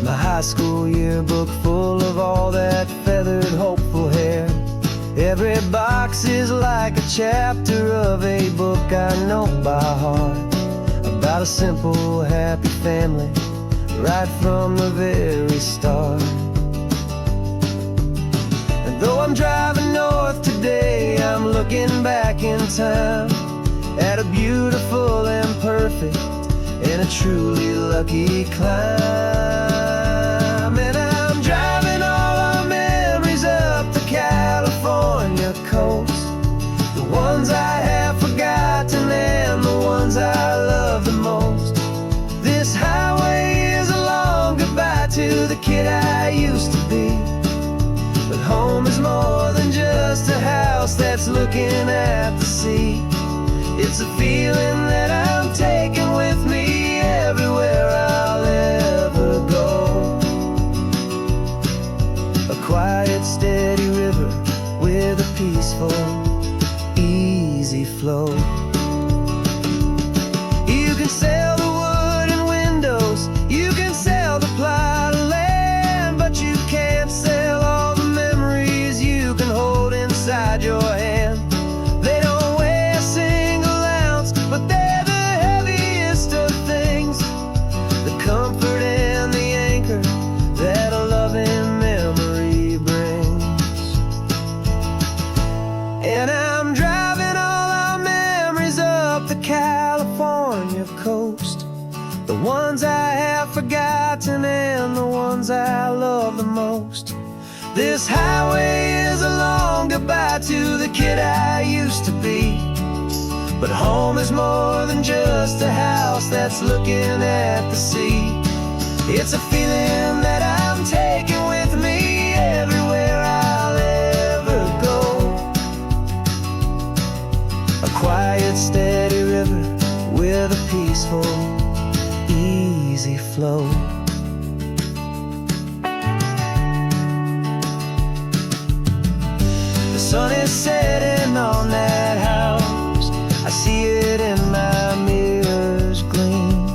my high school yearbook full of all that feathered, hopeful hair. Every box is like a chapter of a book I know by heart, about a simple, happy family right from the very start. And though I'm driving north today, I'm looking back in time at a beautiful and perfect and a truly lucky climb. And I'm driving all our memories up the California coast, the ones I have forgotten and the ones I love the most. This highway is a long goodbye to the kid I used to be. But home is more than just a house that's looking at the sea. It's a feeling that I'm taking with me everywhere I'll ever go. A quiet, steady river with a peaceful, easy flow. You can sell the wood and windows, you can sell the plot of land, but you can't sell all the memories you can hold inside your hand. They don't weigh a single ounce, but they're the heaviest of things, the comfort and the anchor that a loving memory brings. And I'm driving all our memories up the California coast, the ones I have forgotten and the ones I love the most. This highway is a long goodbye to the kid I used to be. But home is more than just a house that's looking at the sea. It's a feeling that I'm taking with me everywhere I'll ever go. A quiet, steady river with a peaceful, easy flow. The sun is setting on that house, I see it in my mirror's gleam.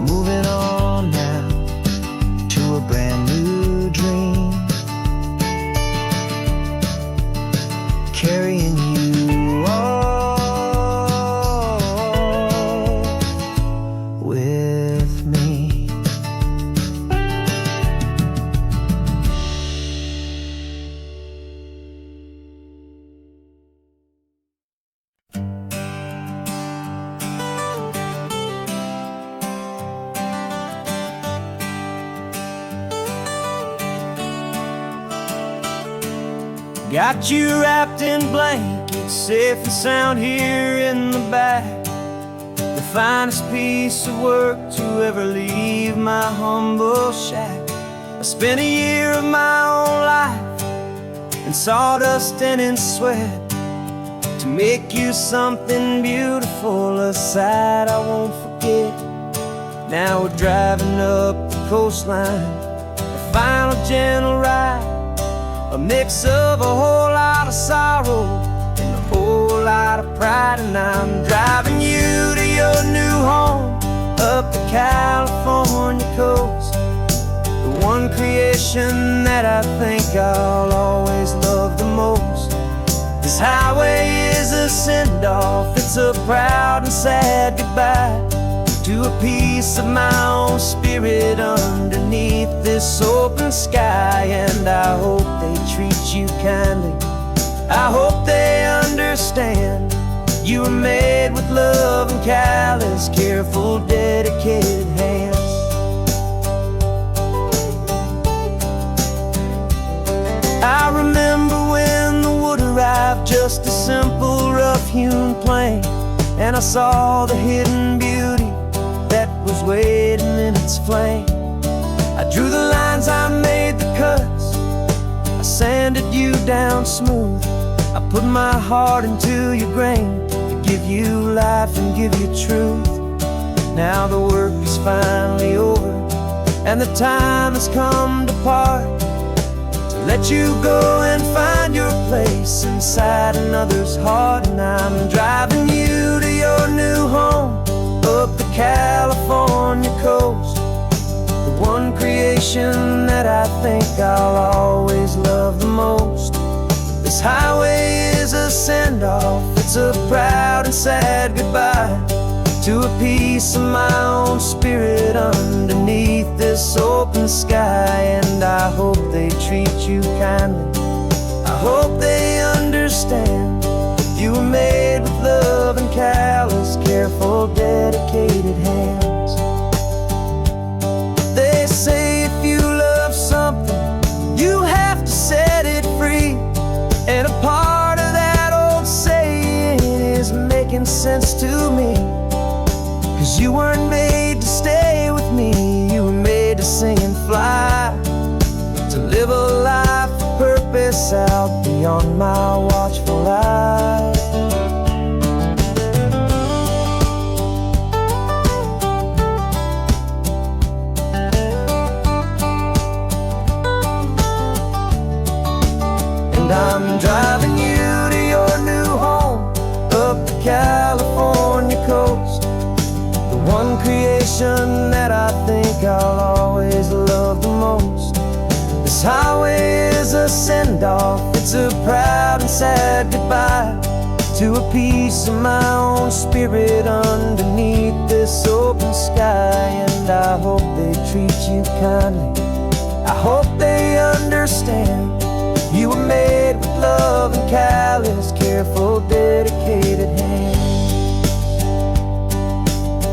Moving on now to a brand new dream, carrying you all with me. Got you wrapped in blankets, safe and sound here in the back. The finest piece of work to ever leave my humble shack. I spent a year of my own life in sawdust and in sweat to make you something beautiful, a sight I won't forget. Now we're driving up the coastline, a final gentle ride, a mix of a whole lot of sorrow and a whole lot of pride. And I'm driving you to your new home up the California coast, the one creation that I think I'll always love the most. This highway is a send-off, it's a proud and sad goodbye to a piece of my own spirit underneath this open sky. And I hope they treat you kindly, I hope they understand you were made with love and callous, careful, dedicated hands. I remember when the wood arrived, just a simple rough-hewn plank, and I saw the hidden beauty that was waiting in its flame. I drew the lines, I made the cuts, I sanded you down smooth. I put my heart into your grain to give you life and give you truth. Now the work is finally over and the time has come to part, to let you go and find your place inside another's heart. And I'm driving you to your new home up the California coast, the one creation that I think I'll always love the most. This highway is a send-off, it's a proud and sad goodbye to a piece of my own spirit underneath this open sky. And I hope they treat you kindly, I hope they understand you were made with love and callous, careful, dedicated hands. They say if you love something, you have to set it free. And a part of that old saying is making sense to me, 'cause you weren't made to stay with me, you were made to sing and fly, to live a life of purpose out beyond my watchful eye. And I'm driving you to your new home up the California coast, the one creation that I think I'll always love the most. This highway is a send-off, it's a proud and sad goodbye to a piece of my own spirit underneath this open sky. And I hope they treat you kindly, I hope they understand you were made with love and callous, careful, dedicated hands.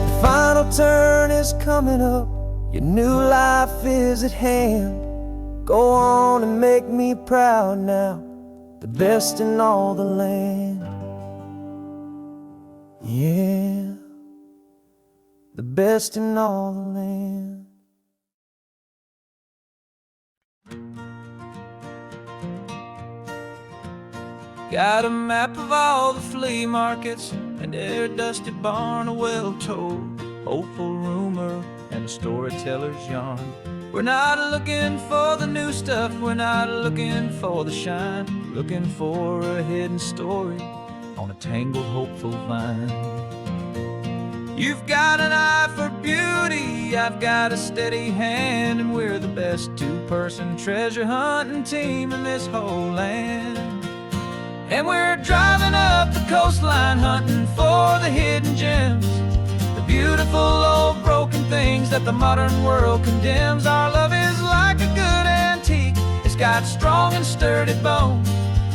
The final turn is coming up, your new life is at hand. Go on and make me proud now, the best in all the land. Yeah, the best in all the land. Got a map of all the flea markets and their dusty barn, a well-told, hopeful rumor, and a storyteller's yarn. We're not looking for the new stuff, we're not looking for the shine, looking for a hidden story on a tangled, hopeful vine. You've got an eye for beauty, I've got a steady hand, and we're the best two-person treasure hunting team in this whole land. And we're driving up the coastline hunting for the hidden gems, the beautiful old broken things that the modern world condemns. Our love is like a good antique, it's got strong and sturdy bones,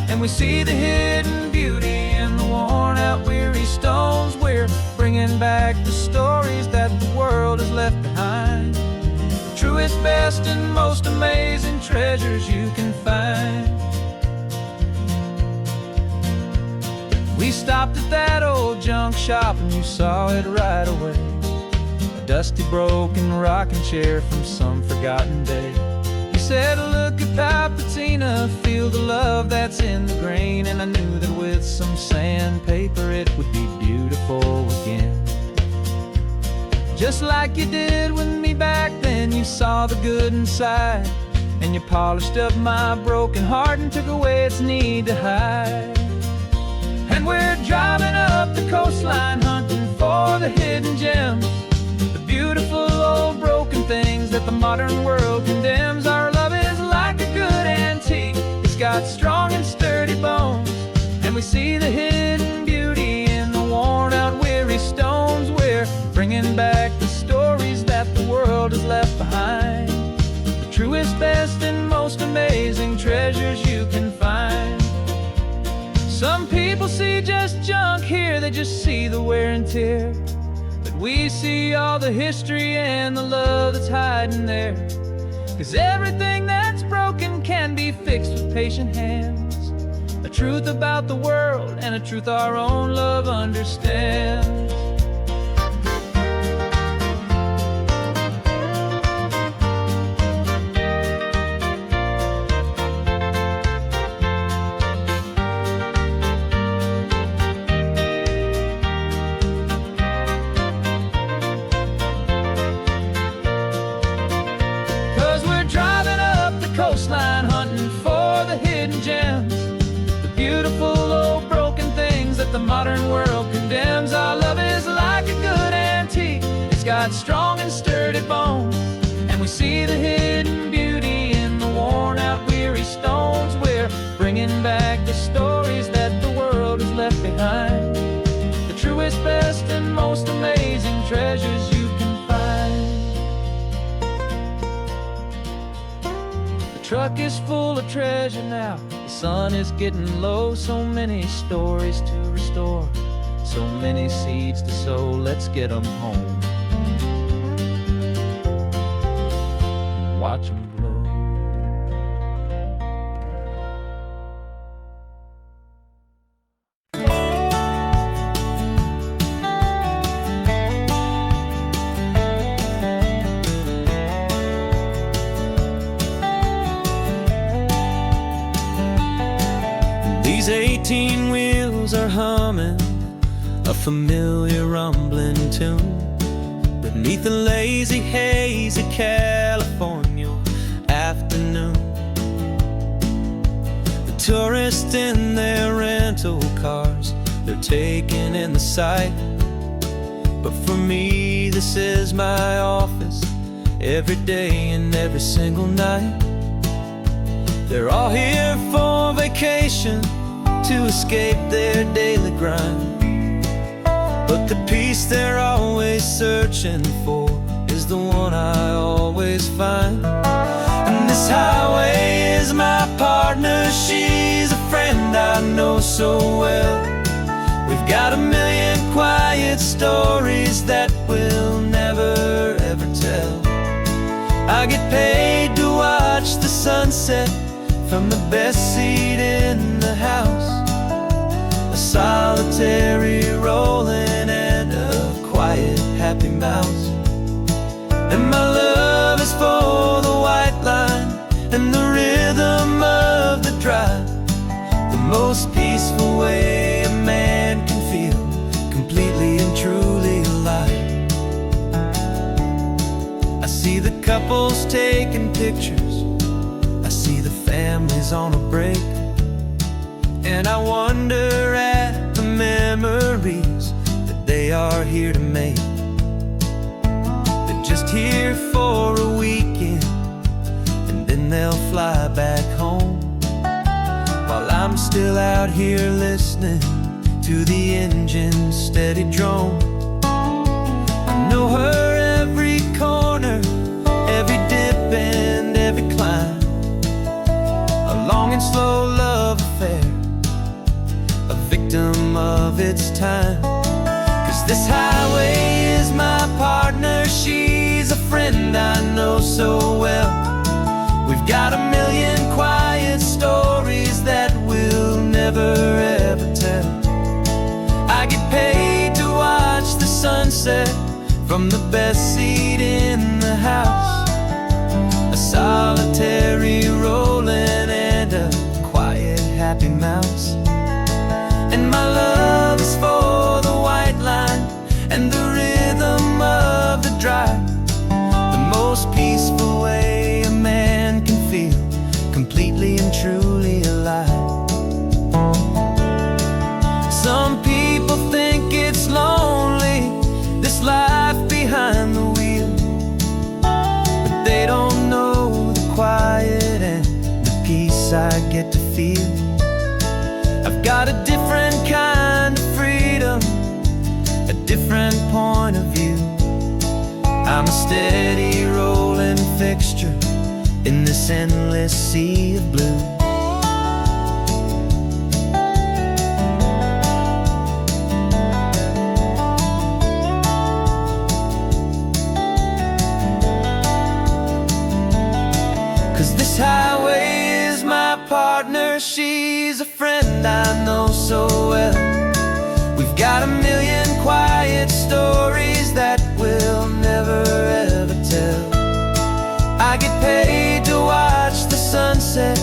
and we see the hidden beauty in the worn out weary stones. We're bringing back the stories that the world has left behind, the truest, best, and most amazing treasures you can find. We stopped at that old junk shop and you saw it right away. A dusty, broken rocking chair from some forgotten day. You said, look at that patina, feel the love that's in the grain. And I knew that with some sandpaper it would be beautiful again. Just like you did with me back then, you saw the good inside. And you polished up my broken heart and took away its need to hide. And we're driving up the coastline, hunting for the hidden gems, the beautiful old broken things that the modern world condemns. Our love is like a good antique, it's got strong and sturdy bones. And we see the hidden beauty in the worn out weary stones. We're bringing back the stories that the world has left behind, the truest, best, and most amazing treasures you can find. Some people see just junk here, they just see the wear and tear. But we see all the history and the love that's hiding there. 'Cause everything that's broken can be fixed with patient hands. A truth about the world and a truth our own love understands. Coastline hunting for the hidden gems, the beautiful old broken things that the modern world condemns. Our love is like a good antique, it's got strong and sturdy bones. And we see the hidden beauty in the worn out weary stones. We're bringing back the stories that the world has left behind, the truest, best, and most amazing treasures you can find. Truck is full of treasure now, the sun is getting low. So many stories to restore, so many seeds to sow. Let's get them home, watch them blow. These 18 wheels are humming a familiar rumbling tune beneath the lazy haze of California afternoon. The tourists in their rental cars, they're taking in the sight. But for me, this is my office, every day and every single night. They're all here for vacation, to escape their daily grind. But the peace they're always searching for is the one I always find. And this highway is my partner, she's a friend I know so well. We've got a million quiet stories that we'll never ever tell. I get paid to watch the sunset from the best seat in the house, a solitary rolling and a quiet happy mouse. And my love is for the white line and the rhythm of the drive, the most peaceful way a man can feel completely and truly alive. I see the couples taking pictures, I see the families on a break, and I wonder at the memories that they are here to make. They're just here for a weekend and then they'll fly back home, while I'm still out here listening to the engine's steady drone. I know her every corner, every dip and every climb, a long and slow love affair, a victim of its time. 'Cause this highway is my partner, she's a friend I know so well. We've got a million quiet stories that we'll never ever tell. got a different kind of freedom, a different point of view. I'm a steady rolling fixture in this endless sea of blue. 'Cause this highway is my partner, she's a friend I know so well. We've got a million quiet stories that we'll never ever tell. I get paid to watch the sunset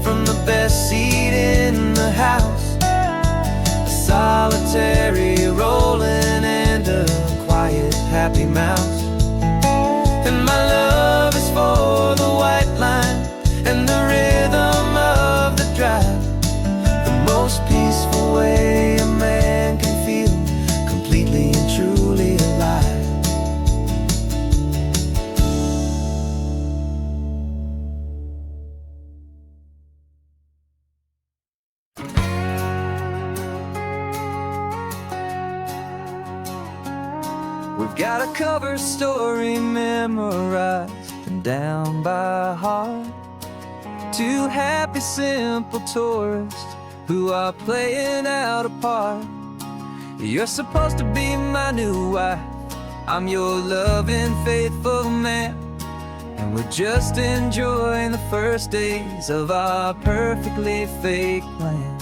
from the best seat in the house. A solitary rolling and a quiet happy mouse. And my love is for the white line and the rhythm of the drive. The most peaceful way a man can feel completely and truly alive. We've got a cover story memorized and down by heart. Two happy, simple tourists who are playing out a part. You're supposed to be my new wife, I'm your loving, faithful man. And we're just enjoying the first days of our perfectly fake plan.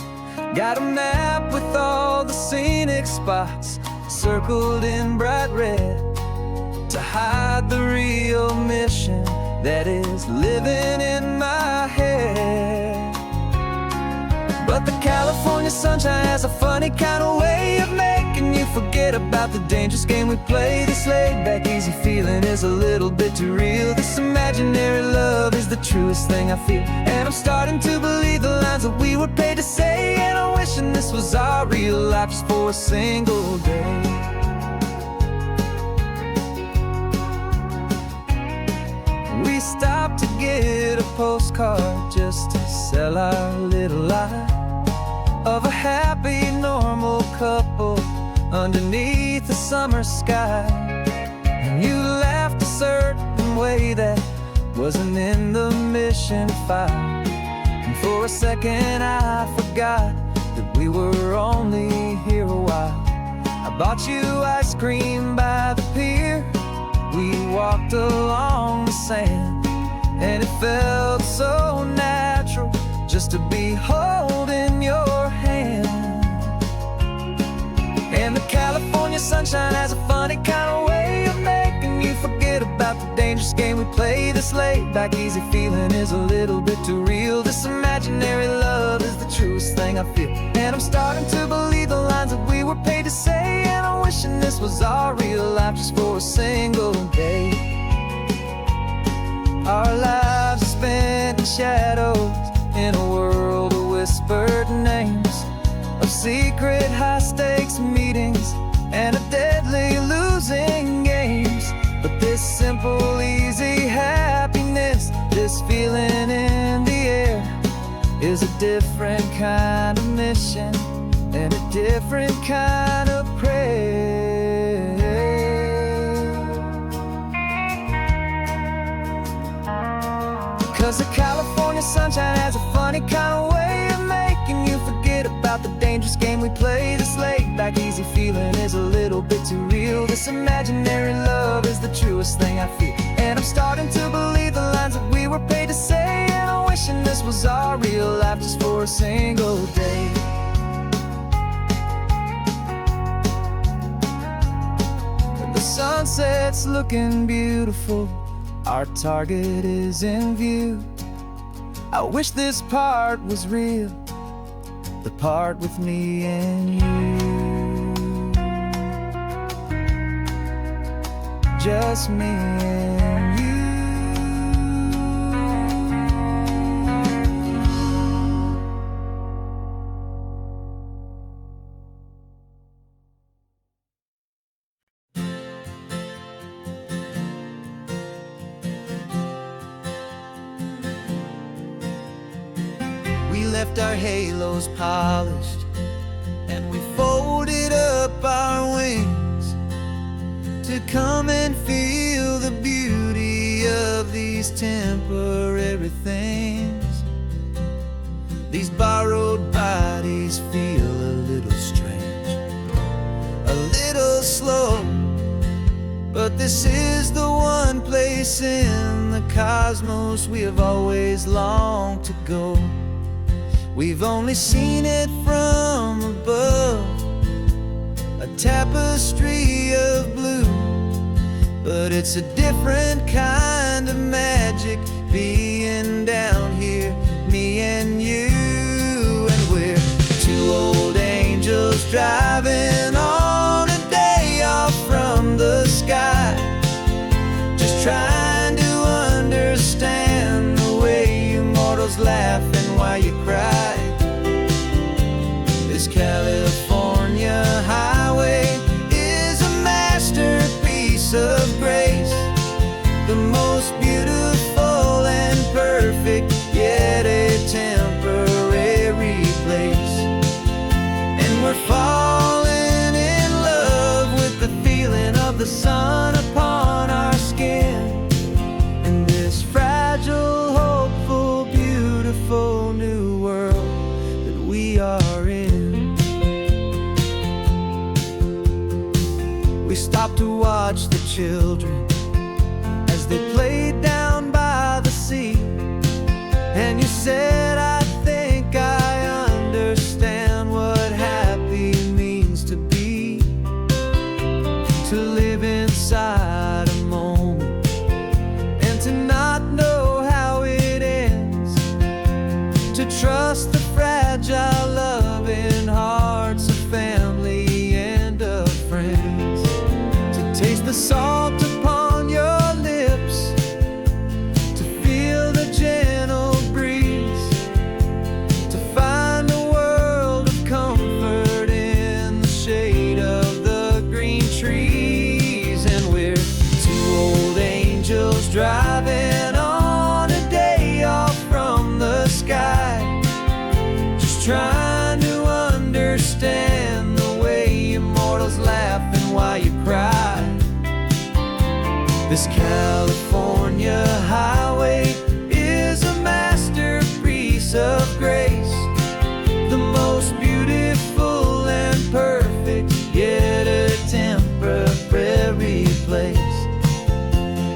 Got a map with all the scenic spots circled in bright red to hide the real mission that is living in my head. But the California sunshine has a funny kind of way of making you forget about the dangerous game we play. This laid-back, easy feeling is a little bit too real. This imaginary love is the truest thing I feel. And I'm starting to believe the lines that we were paid to say. And I'm wishing this was our real life just for a single day. We stopped to get a postcard just to sell our little lie of a happy, normal couple underneath the summer sky. And you laughed a certain way that wasn't in the mission file. And for a second I forgot that we were only here a while. I bought you ice cream by the pier. We walked along the sand, and it felt so natural just to be holding your hand. And the California sunshine has a funny kind of way of making you forget about the dangerous game we play. This laid-back, easy feeling is a little bit too real. This imaginary love is the truest thing I feel. And I'm starting to believe the lines that we were paid to say. And I'm wishing this was our real life just for a single day. Our lives are spent in shadows in a world of whispered names, of secret high-stakes meetings and of deadly losing games. But this simple, easy happiness, this feeling in the air, is a different kind of mission and a different kind of prayer. 'Cause the California sunshine has a funny kind of way of making you forget about the dangerous game we play. This laid-back, easy feeling is a little bit too real. This imaginary love is the truest thing I feel. And I'm starting to believe the lines that we were paid to say. And I'm wishing this was our real life just for a single day. And the sunset's looking beautiful, our target is in view. I wish this part was real, the part with me and you. Just me and you. We left our halos polished and we folded up our wings to come and feel the beauty of these temporary things. These borrowed bodies feel a little strange, a little slow, but this is the one place in the cosmos we have always longed to go. We've only seen it from above, a tapestry of blue, but it's a different kind of magic being down here, me and you. And we're two old angels driving on a day off from the sky, just trying to understand the way you mortals laugh and why you cry. This California highway is a masterpiece of grace, the most beautiful and perfect, yet a temporary place. And we're falling in love with the feeling of the sun upon our skin, in this fragile, hopeful, beautiful new world that we are in. We stopped to watch the children as they played down by the sea, and you said, I think I understand what happy means to be, to live inside a moment and to not know how it ends, to trust the fragile loving hearts of family and of friends, to taste the salt upon your lips, to feel the gentle breeze, to find a world of comfort in the shade of the green trees. And we're two old angels driving on a day off from the sky, just trying to understand the way you mortals laugh and why you cry. This California highway is a masterpiece of grace, the most beautiful and perfect, yet a temporary place.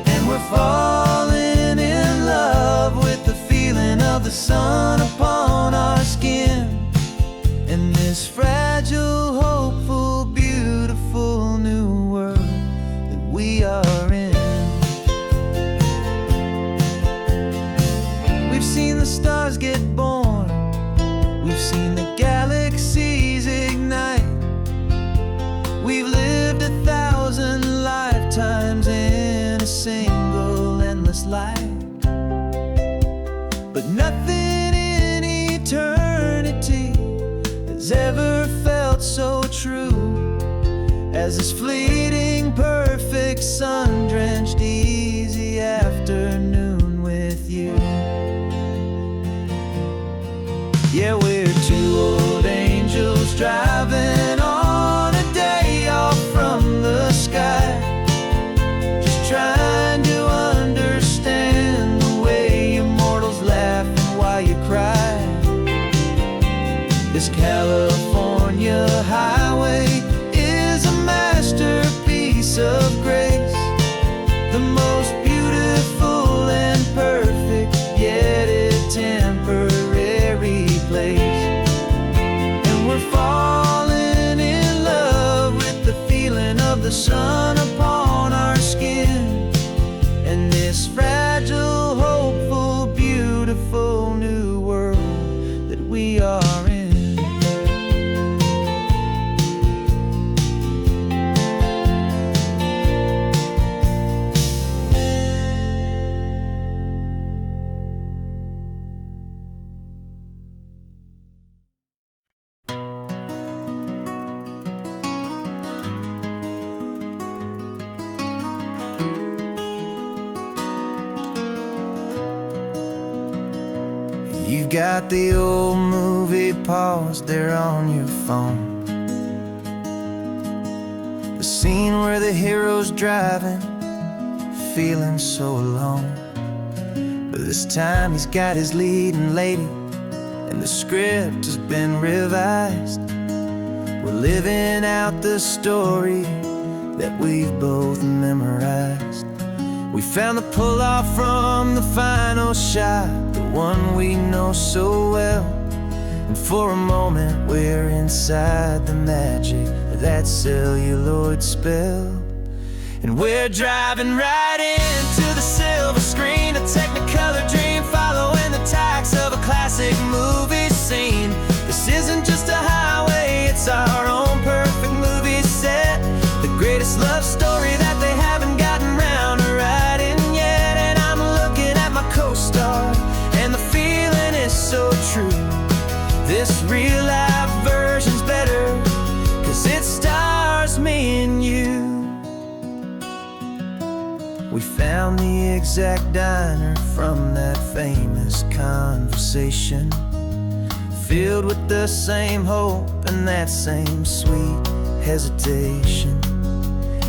And we're falling in love with the feeling of the sun upon our skin, in this fragile, hopeful, beautiful new world that we are in. We've seen the stars get born, we've seen the galaxies ignite, we've lived 1,000 lifetimes in a single endless life, but nothing in eternity has ever felt so true as this fleeting, perfect, sun-drenched, easy afternoon with you. Yeah, we're two old angels driving on a day off from the sky, just trying to understand the way you mortals laugh and why you cry. This California highway is a masterpiece of grace, the most beautiful and perfect, yet a temporary place. And we're falling in love with the feeling of the sun upon our skin, and this fragile, hopeful, beautiful new world that we are in. You've got the old movie paused there on your phone, scene where the hero's driving, feeling so alone. But this time he's got his leading lady, and the script has been revised. We're living out the story that we've both memorized. We found the pull-off from the final shot, the one we know so well. And for a moment we're inside the magic of that celluloid spell. And we're driving right into the silver screen, a Technicolor dream, following the tacks of a classic movie scene. This isn't just a highway, it's our own perfect movie set, the greatest love story that they haven't gotten round to writing yet. And I'm looking at my co-star, and the feeling is so true. This real-life version's better, 'cause it stars me and you. We found the exact diner from that famous conversation, filled with the same hope and that same sweet hesitation.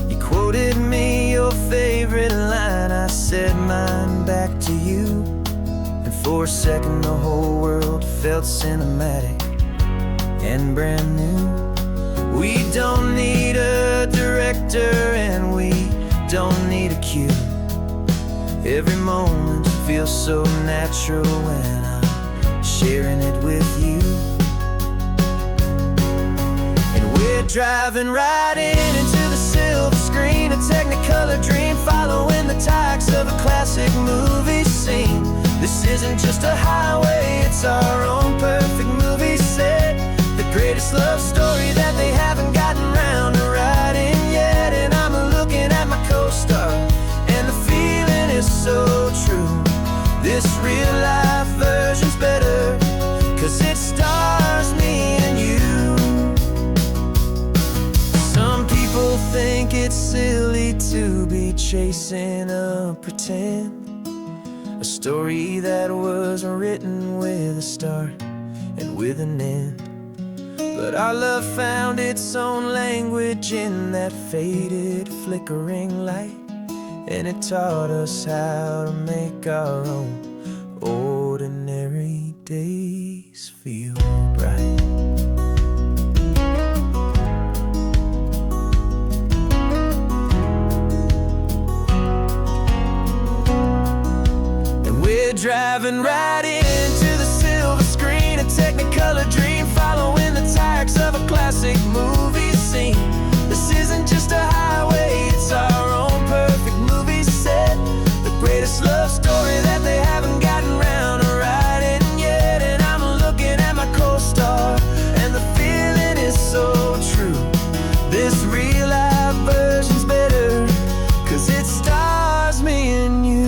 You quoted me your favorite line, I said mine back to you. And for a second the whole world felt cinematic and brand new. We don't need a director and we don't need a cue. Every moment feels so natural when I'm sharing it with you. And we're driving right into the silver screen, a Technicolor dream, following the tacks of a classic movie scene. This isn't just a highway, it's our own perfect movie set, the greatest love story that they haven't gotten round to writing yet. And I'm looking at my co-star, and the feeling is so true. This real-life version's better, 'cause it stars me and you. Some people think it's silly to be chasing a pretend, a story that was written with a start and with an end. But our love found its own language in that faded, flickering light, and it taught us how to make our own ordinary days feel bright. And we're driving right into the silver screen, a Technicolor dream, following the tacks of a classic movie scene. This isn't just a highway, it's our own perfect movie set, the greatest love story that they haven't gotten round to writing yet. And I'm looking at my co-star, and the feeling is so true. This real-life version's better, 'cause it stars me and you.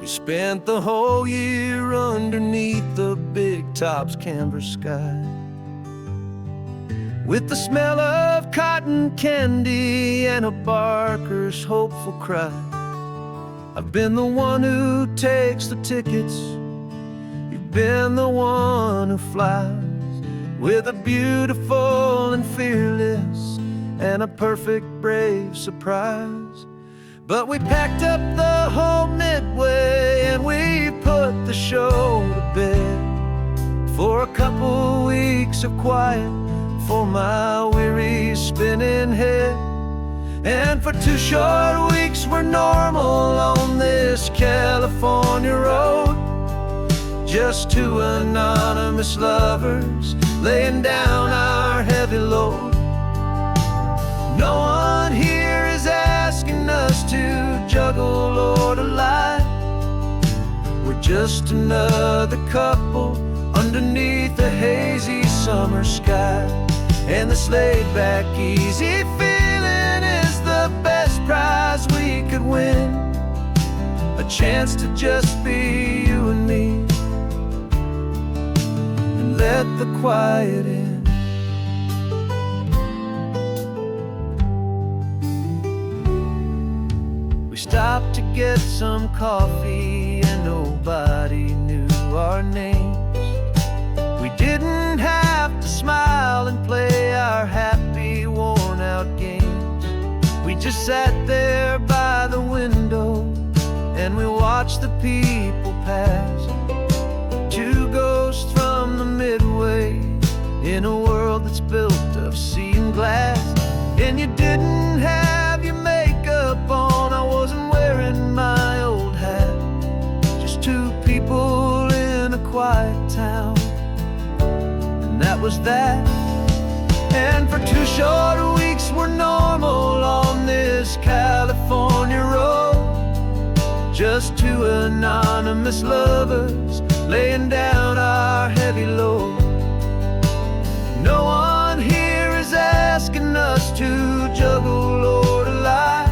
We spent the whole year underneath the big top's canvas sky, with the smell of cotton candy and a barker's hopeful cry. I've been the one who takes the tickets, you've been the one who flies, with a beautiful and fearless and a perfect brave surprise. But we packed up the whole Midway and we put the show to bed, for a couple weeks of quiet for my weary spinning head. And for 2 short weeks we're normal on this California road, just 2 anonymous lovers laying down our heavy load. No one here is asking us to juggle or to lie. We're just another couple underneath a hazy summer sky. And this laid-back, easy feeling is the best prize we could win, a chance to just be you and me, and let the quiet in. We stopped to get some coffee and nobody knew our names. We didn't have to smile and play our happy, worn-out games. We just sat there by the window and we watched the people pass. Two ghosts from the Midway in a world that's built of sea and glass. And you didn't have your makeup on, I wasn't wearing my old hat. Just two people in a quiet town, and that was that. And for 2 short weeks we're normal on this California road. Just two anonymous lovers laying down our heavy load. No one here is asking us to juggle or to lie.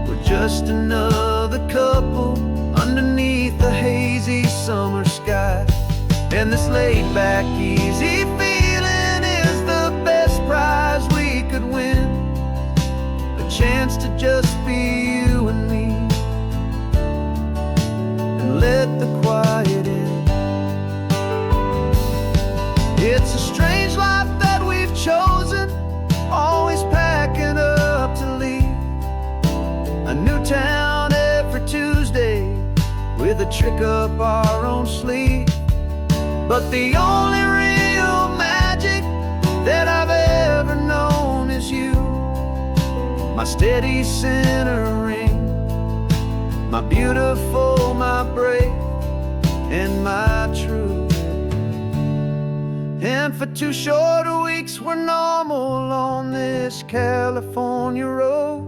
We're just another couple underneath the hazy summer sky. And this laid-back, easy feeling is the best prize we could win. A chance to just be you and me, and let the quiet in. It's a strange life that we've chosen, always packing up to leave. A new town every Tuesday with a trick up our own sleeve. But the only real magic that I've ever known is you, my steady centering, my beautiful, my brave, and my true. And for 2 short weeks we're normal on this California road.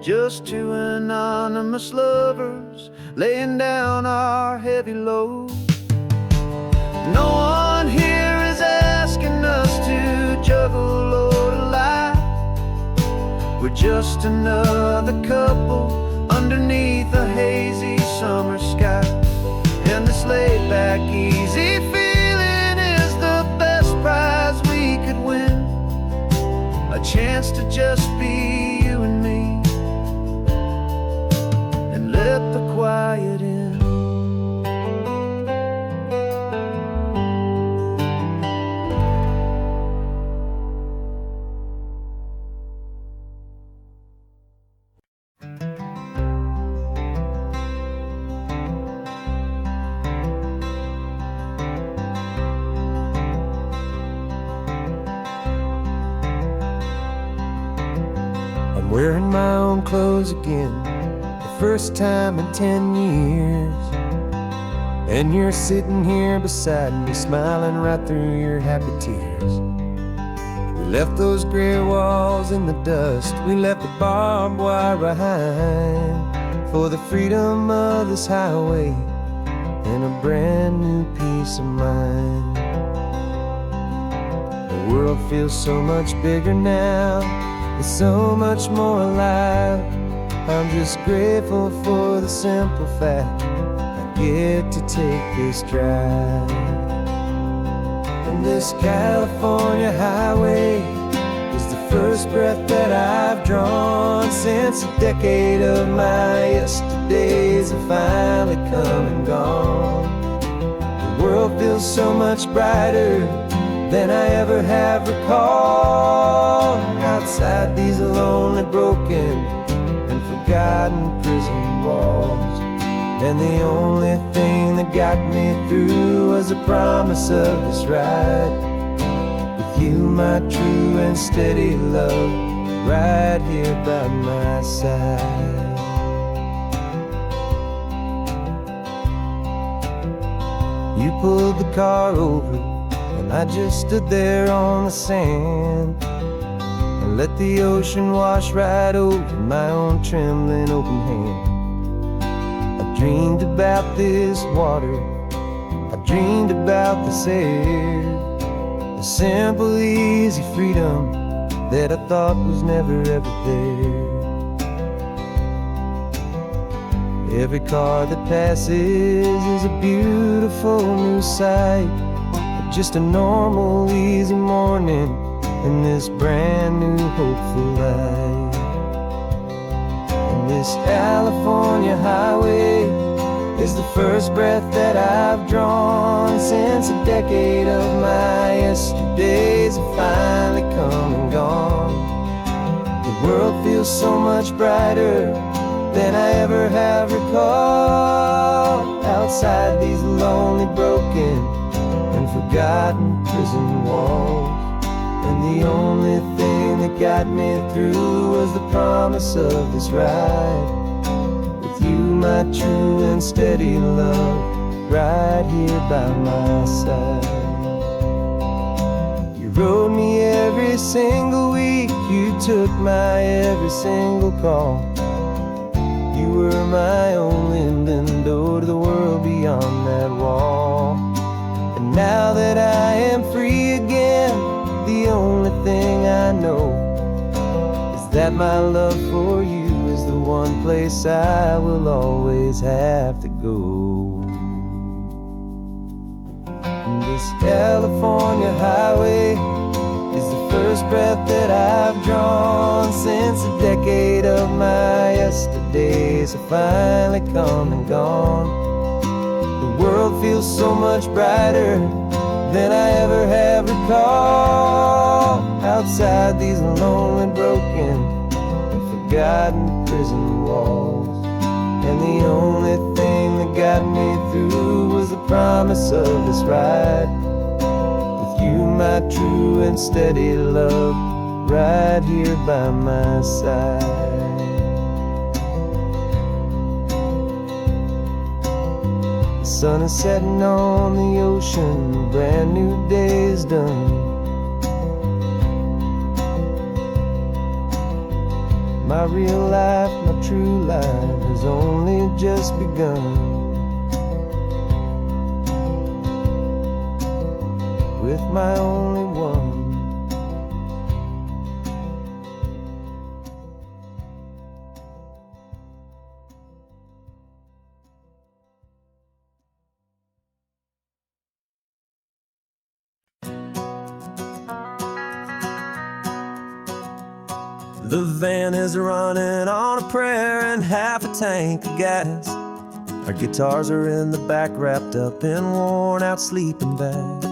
Just two anonymous lovers laying down our heavy load. No one here is asking us to juggle or to lie. We're just another couple underneath a hazy summer sky. And this laid-back, easy feeling is the best prize we could win. A chance to just be you and me, and let the quiet in. I'm wearing my own clothes again, the first time in 10 years. And you're sitting here beside me, smiling right through your happy tears. We left those gray walls in the dust, we left the barbed wire behind, for the freedom of this highway and a brand new peace of mind. The world feels so much bigger now, it's so much more alive. I'm just grateful for the simple fact I get to take this drive. And this California highway is the first breath that I've drawn since a decade of my yesterdays have finally come and gone. The world feels so much brighter than I ever have recalled. Outside these lonely, broken, and forgotten prison walls. And the only thing that got me through was the promise of this ride with you, my true and steady love, right here by my side. You pulled the car over and I just stood there on the sand and let the ocean wash right over my own trembling open hand. I dreamed about this water, I dreamed about this air, the simple, easy freedom that I thought was never ever there. Every car that passes is a beautiful new sight, Just a normal, easy morning in this brand new, hopeful life. And this California highway is the first breath that I've drawn since a decade of my yesterdays have finally come and gone. The world feels so much brighter than I ever have recalled. Outside these lonely, broken, and forgotten prison walls. And the only thing that got me through was the promise of this ride. With you, my true and steady love, right here by my side. You rode me every single week, you took my every single call. You were my only window to the world beyond that wall. And now that I am free again, the only thing I know is that my love for you is the one place I will always have to go. And this California highway is the first breath that I've drawn since a decade of my yesterdays have finally come and gone. The world feels so much brighter than I ever have recalled. Outside these lonely, broken, and forgotten prison walls. And the only thing that got me through was the promise of this ride. With you, my true and steady love, right here by my side. The sun is setting on the ocean, a brand new day is done. My real life, my true life has only just begun. With my only one. The van is running on a prayer and half a tank of gas. Our guitars are in the back, wrapped up in worn out sleeping bags.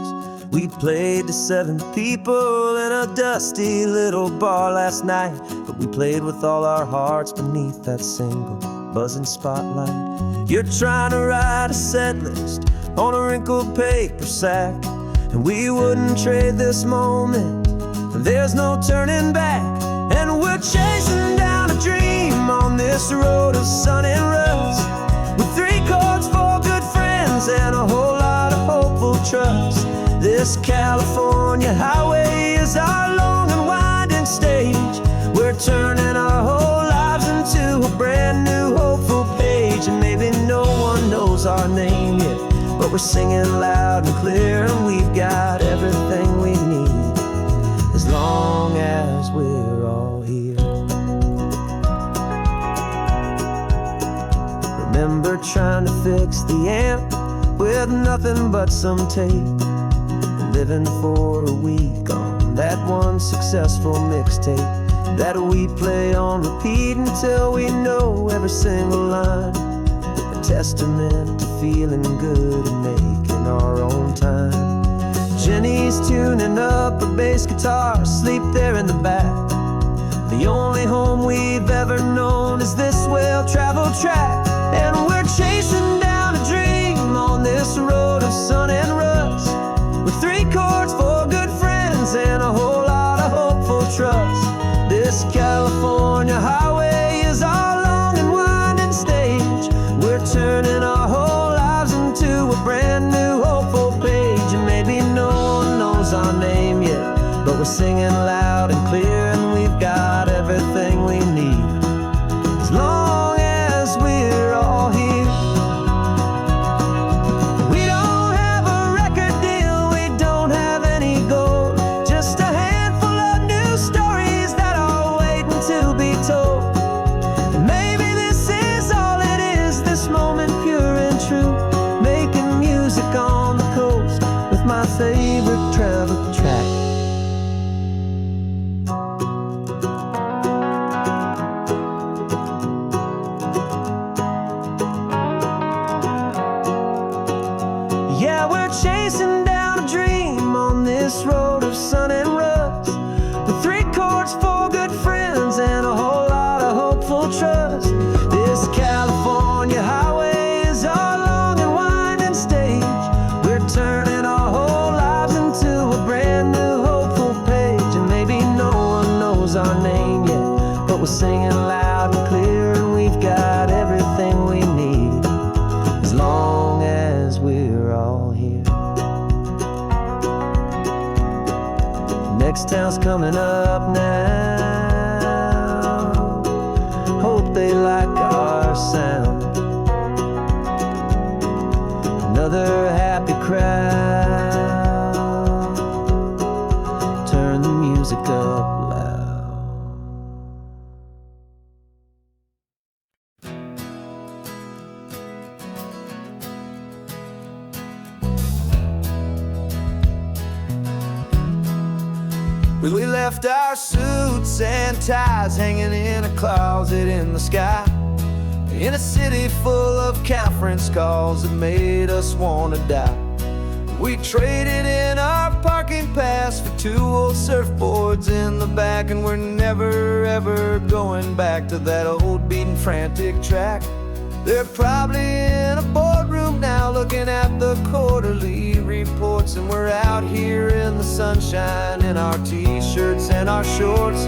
We played to 7 people in a dusty little bar last night, but we played with all our hearts beneath that single buzzing spotlight. You're trying to write a set list on a wrinkled paper sack, and we wouldn't trade this moment. There's no turning back. And we're chasing down a dream on this road of sun and rust, with 3 chords, 4 good friends, and a whole lot of hopeful trust. This California highway is our long and winding stage. We're turning our whole lives into a brand new hopeful page. And maybe no one knows our name yet, but we're singing loud and clear, and we've got everything we need, as long as we're all here. Remember trying to fix the amp with nothing but some tape, and living for a week on that one successful mixtape that we play on repeat until we know every single line. A testament to feeling good and making our own time. Jenny's tuning up a bass guitar, asleep there in the back. The only home we've ever known is this well-traveled track. And we're chasing down a dream on this road of sun and rust, with 3 chords, 4 good friends, and a whole lot of hopeful trust. This California highway is our long and winding stage. We're turning our whole lives into a brand new hopeful page. And maybe no one knows our name yet, but we're singing loud and clear, and we've got everything we need, as long as we're all here. We don't have a record deal, we don't have any gold, just a handful of new stories that are waiting to ringing loud and clear, and we've got everything we need as long as we're all here. Next town's coming up now. Hope they like our sound. Another happy crowd. Turn the music up loud. We left our suits and ties hanging in a closet in the sky, in a city full of conference calls that made us wanna die. We traded in our parking pass for 2 old surfboards in the back, and we're never ever going back to that old beaten frantic track. They're probably in a boardroom now looking at the quarterly reports, and we're out here in the sunshine in our t-shirts and our shorts.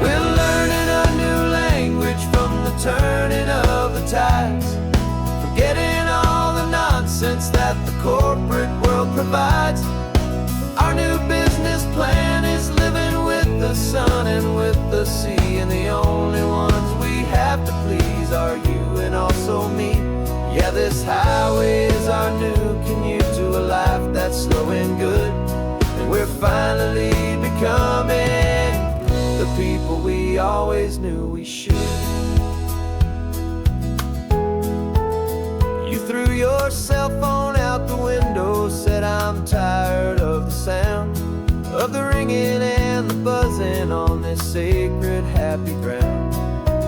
We're learning a new language from the turning of the tides, forgetting all the nonsense that the corporate world provides. Our new business plan is living with the sun and with the sea, and the only ones we have to please are you and also me. Yeah, this highway is our new commute to a life that's slow and good, and we're finally becoming the people we always knew we should. You threw your cell phone out the window, said I'm tired of the sound of the ringing and the buzzing on this sacred happy ground.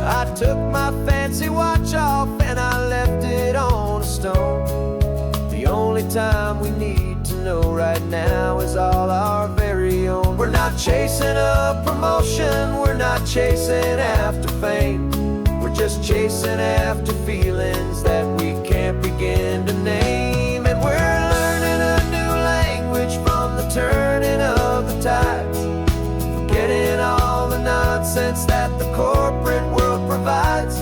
I took my fancy watch off and I left it on a stone. The only time we need to know right now is all our very own. We're not chasing a promotion, we're not chasing after fame. We're just chasing after feelings that we can't begin to name. And we're learning a new language from the turning of the tides, forgetting all the nonsense that the corporate world provides.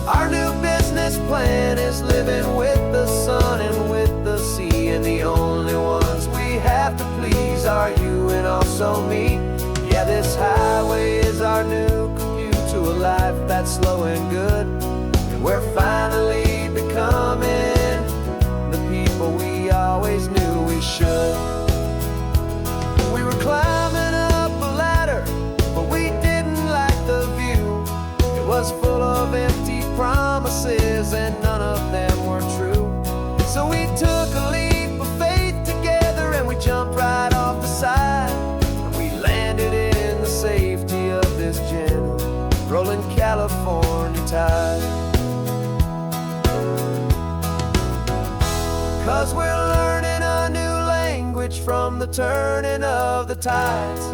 Our new business plan is living with the sun and with the sea, and the only ones we have to please are you and also me. Yeah, this highway is our new commute to a life that's slow and good, and we're finally becoming the people we always knew we should. We were climbing up a ladder, but we didn't like the view. It was full of empty promises and none of them were true. So we took a leap of faith together and we jumped right off the side, and we landed in the safety of this gentle rolling California tide. 'Cause we're learning a new language from the turning of the tides,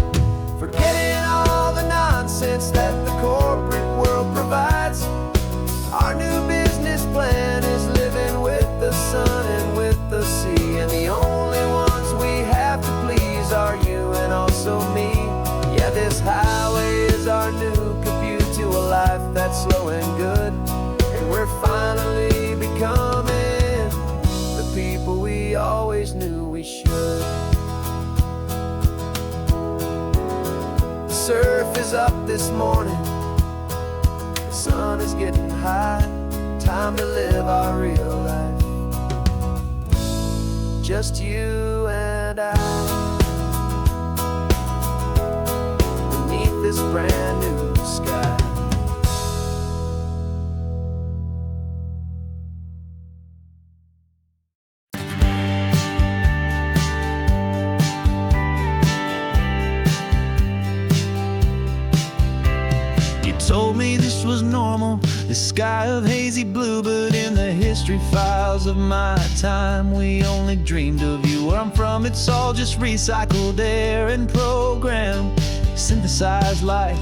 forgetting all the nonsense that the corporate world provides. Our new business plan is living with the sun and with the sea, and the only ones we have to please are you and also me. Yeah, this highway is our new commute to a life that's slow and good, and we're finally becoming the people we always knew we should. The surf is up this morning, the sun is getting high, time to live our real life, just you and I, beneath this brand new sky. Told me this was normal, this sky of hazy blue, but in the history files of my time, we only dreamed of you. Where I'm from, it's all just recycled air and programmed, synthesized light.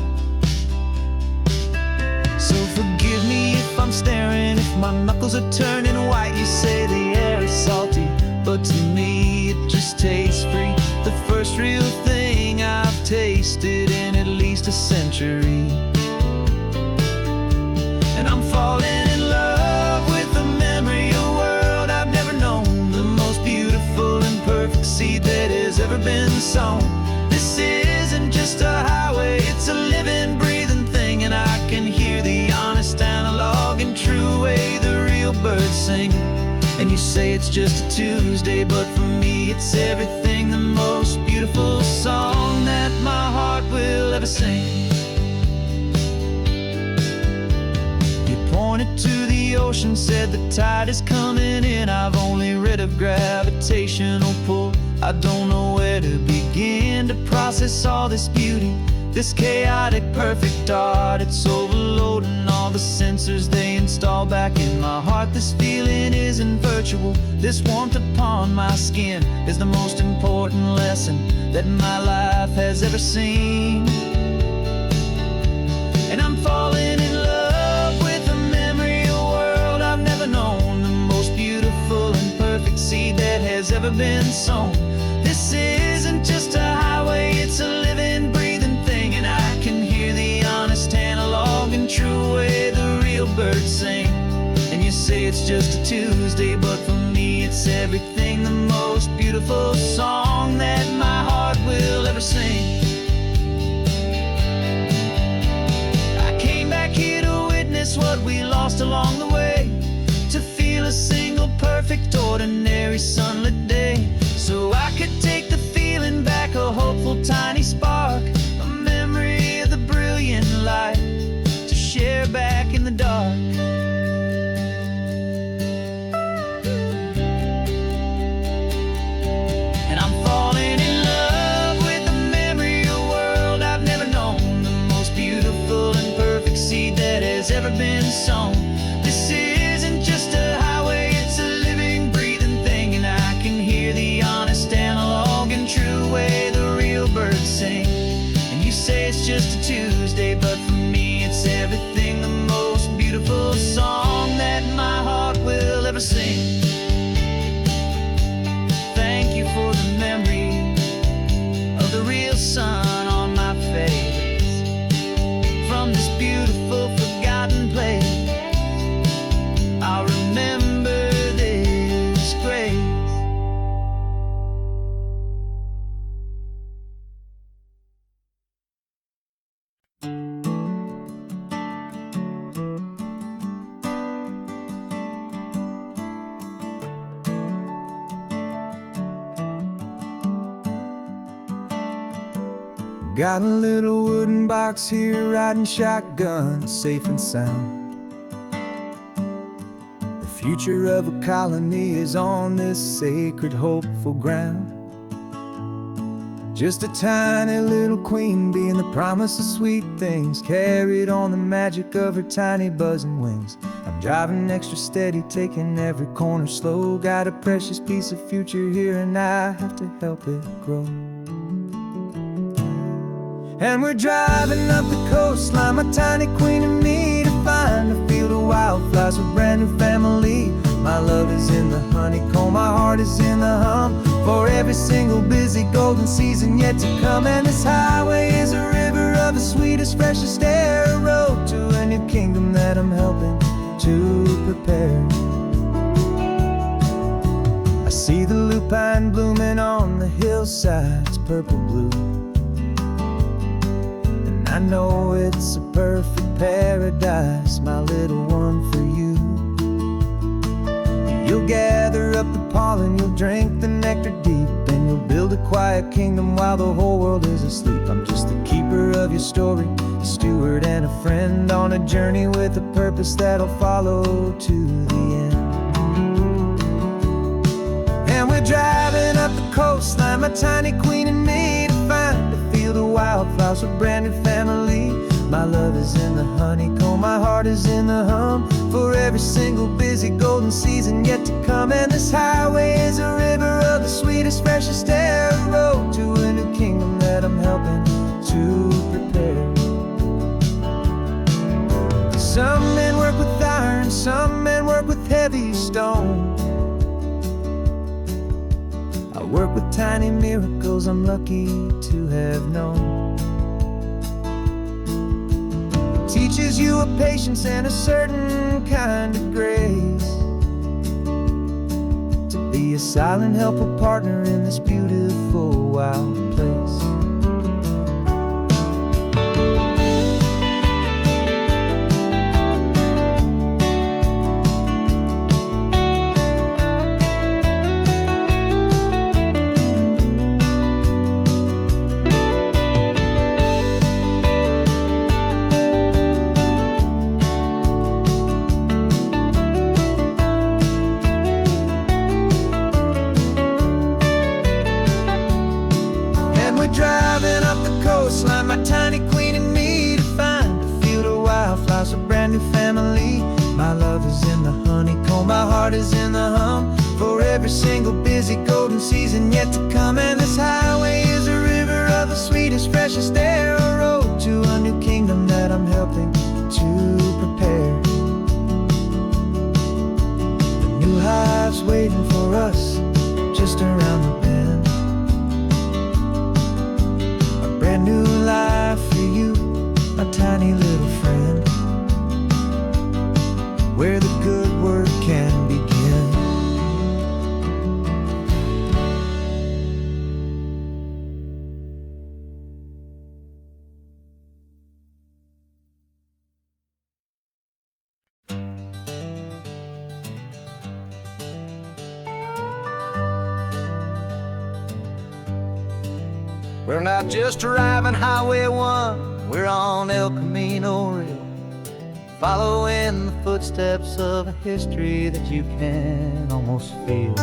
So forgive me if I'm staring, if my knuckles are turning white. You say the air is salty, but to me it just tastes free. The first real thing I've tasted in at least a century. ever been sown. This isn't just a highway, it's a living, breathing thing. And I can hear the honest analog and true way the real birds sing. And you say it's just a Tuesday, but for me it's everything, the most beautiful song that my heart will ever sing. You pointed to the ocean, said the tide is coming in. I've only read of gravitational pull. I don't know where to begin to process all this beauty, this chaotic, perfect art. It's overloading all the sensors they install back in my heart. This feeling isn't virtual. This warmth upon my skin is the most important lesson that my life has ever seen. And I'm falling in love with a memory, a world I've never known, the most beautiful and perfect seed that has ever been sown. This isn't just a highway, it's a living, breathing thing. And I can hear the honest analog and true way the real birds sing. And you say it's just a Tuesday, but for me it's everything, the most beautiful song that my heart will ever sing. I came back here to witness what we lost along the way, to feel a single perfect ordinary sunlit day, so I could take the feeling back, a hopeful tiny spark, a memory of the brilliant light to share back in the dark. And I'm falling in love with a memory, a world I've never known, the most beautiful and perfect seed that has ever been sown. This isn't just a highway, it's a living, breathing thing. And I can hear the honest analog and true way the real birds sing. And you say it's just a Tuesday, but for me it's everything, the most beautiful song that my heart will ever sing. Thank you for the memory of the real sun on my face, from this beautiful forgotten place. I'll remember this grace. Got a little wooden box here, riding shotgun, safe and sound. The future of a colony is on this sacred, hopeful ground. Just a tiny little queen bee, and the promise of sweet things carried on the magic of her tiny buzzing wings. I'm driving extra steady, taking every corner slow. Got a precious piece of future here, and I have to help it grow. And we're driving up the coastline, my tiny queen and me, to find a field of wildflowers with brand new family. My love is in the honeycomb, my heart is in the hum, for every single busy golden season yet to come. And this highway is a river of the sweetest, freshest air, a road to a new kingdom that I'm helping to prepare. I see the lupine blooming on the hillsides, purple blue, I know it's a perfect paradise, my little one, for you. You'll gather up the pollen, you'll drink the nectar deep, and you'll build a quiet kingdom while the whole world is asleep. I'm just the keeper of your story, a steward and a friend, on a journey with a purpose that'll follow to the end. And we're driving up the coastline, my tiny queen and me, to find a field of wildflowers with brand new family. My love is in the honeycomb, my heart is in the hum, for every single busy golden season yet to come. And this highway is a river of the sweetest, freshest air, a road to a new kingdom that I'm helping to prepare. Some men work with iron, some men work with heavy stone. I work with tiny miracles I'm lucky to have known. Teaches you a patience and a certain kind of grace, to be be a silent, helpful partner in this beautiful, wild place. Driving up the coastline, my tiny queen and me, to find a field of wildflowers, a brand new family. My love is in the honeycomb, my heart is in the hum, for every single busy golden season yet to come. And this highway is a river of the sweetest, freshest air, a road to a new kingdom that I'm helping to prepare. The new hive's waiting for us just around the bend. Brand new life for you, my tiny little friend, where the good work can begin. We're not just driving Highway 1, we're on El Camino Real, following the footsteps of a history that you can almost feel.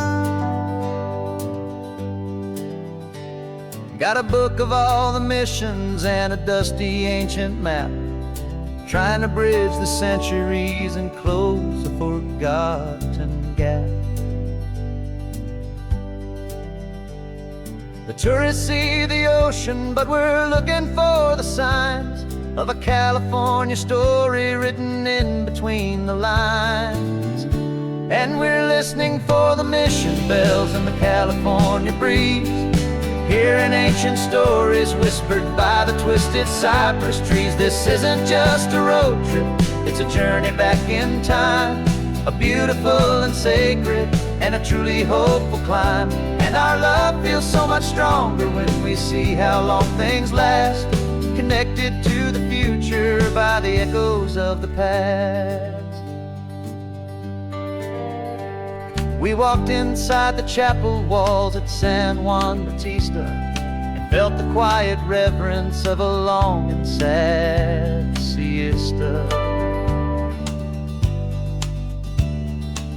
Got a book of all the missions and a dusty ancient map, trying to bridge the centuries and close a forgotten gap. The tourists see the ocean, but we're looking for the signs of a California story written in between the lines. And we're listening for the mission bells in the California breeze, hearing ancient stories whispered by the twisted cypress trees. This isn't just a road trip, it's a journey back in time, a beautiful and sacred and a truly hopeful climb. And our love feels so much stronger when we see how long things last, connected to the future by the echoes of the past. We walked inside the chapel walls at San Juan Bautista and felt the quiet reverence of a long and sad siesta.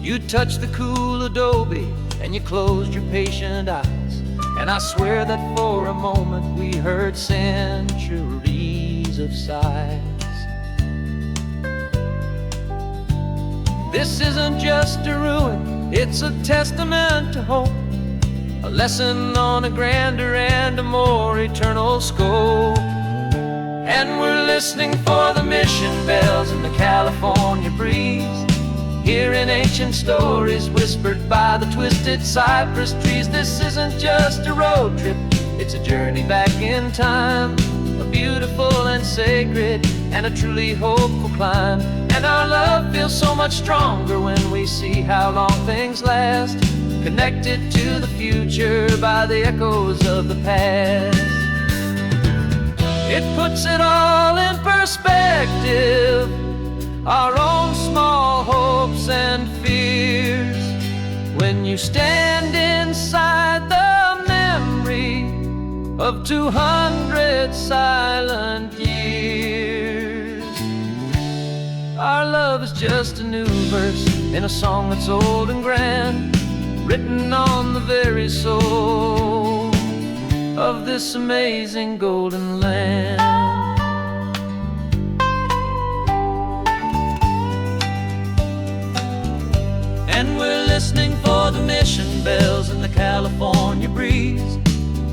You touched the cool adobe and you closed your patient eyes, and I swear that for a moment we heard centuries of sighs. This isn't just a ruin, it's a testament to hope, a lesson on a grander and a more eternal scope. And we're listening for the mission bells in the California breeze, hearing ancient stories whispered by the twisted cypress trees. This isn't just a road trip, it's a journey back in time, a beautiful and sacred and a truly hopeful climb. And our love feels so much stronger when we see how long things last, connected to the future by the echoes of the past. It puts it all in perspective, our own small hopes and fears, when you stand inside the memory of 200 silent years. Our love is just a new verse in a song that's old and grand, written on the very soul of this amazing golden land. And we're listening for the mission bells in the California breeze,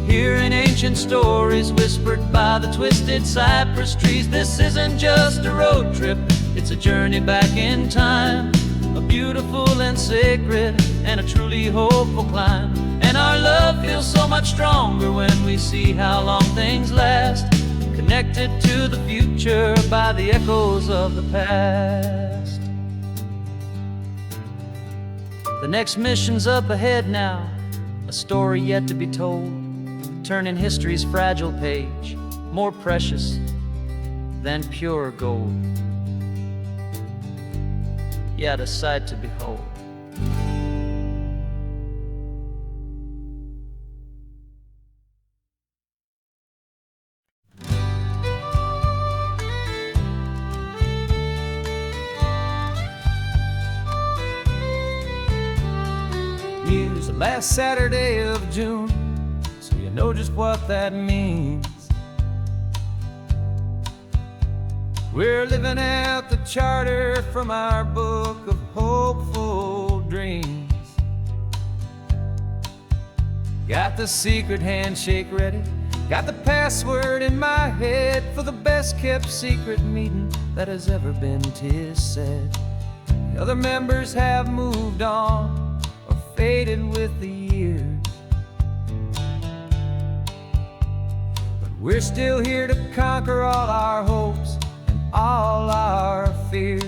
hearing ancient stories whispered by the twisted cypress trees. This isn't just a road trip, it's a journey back in time, a beautiful and sacred and a truly hopeful climb. And our love feels so much stronger when we see how long things last, connected to the future by the echoes of the past. The next mission's up ahead now, a story yet to be told, turning history's fragile page more precious than pure gold. Yet a sight to behold. Here's the last Saturday of June, so you know just what that means. We're living out the charter from our book of hopeful dreams. Got the secret handshake ready, got the password in my head for the best kept secret meeting that has ever been, 'tis said. The other members have moved on or faded with the years, but we're still here to conquer all our hopes and all our fears.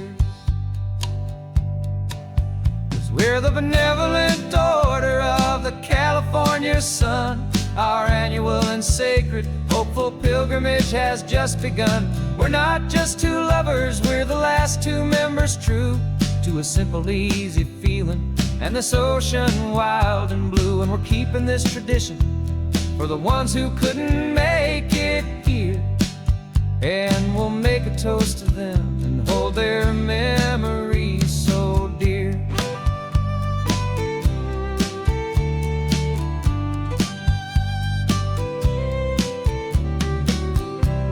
'Cause we're the benevolent order of the California sun. Our annual and sacred hopeful pilgrimage has just begun. We're not just two lovers, we're the last two members true to a simple, easy feeling and this ocean wild and blue. And we're keeping this tradition for the ones who couldn't make it here, and we'll make a toast to them and hold their memories so dear.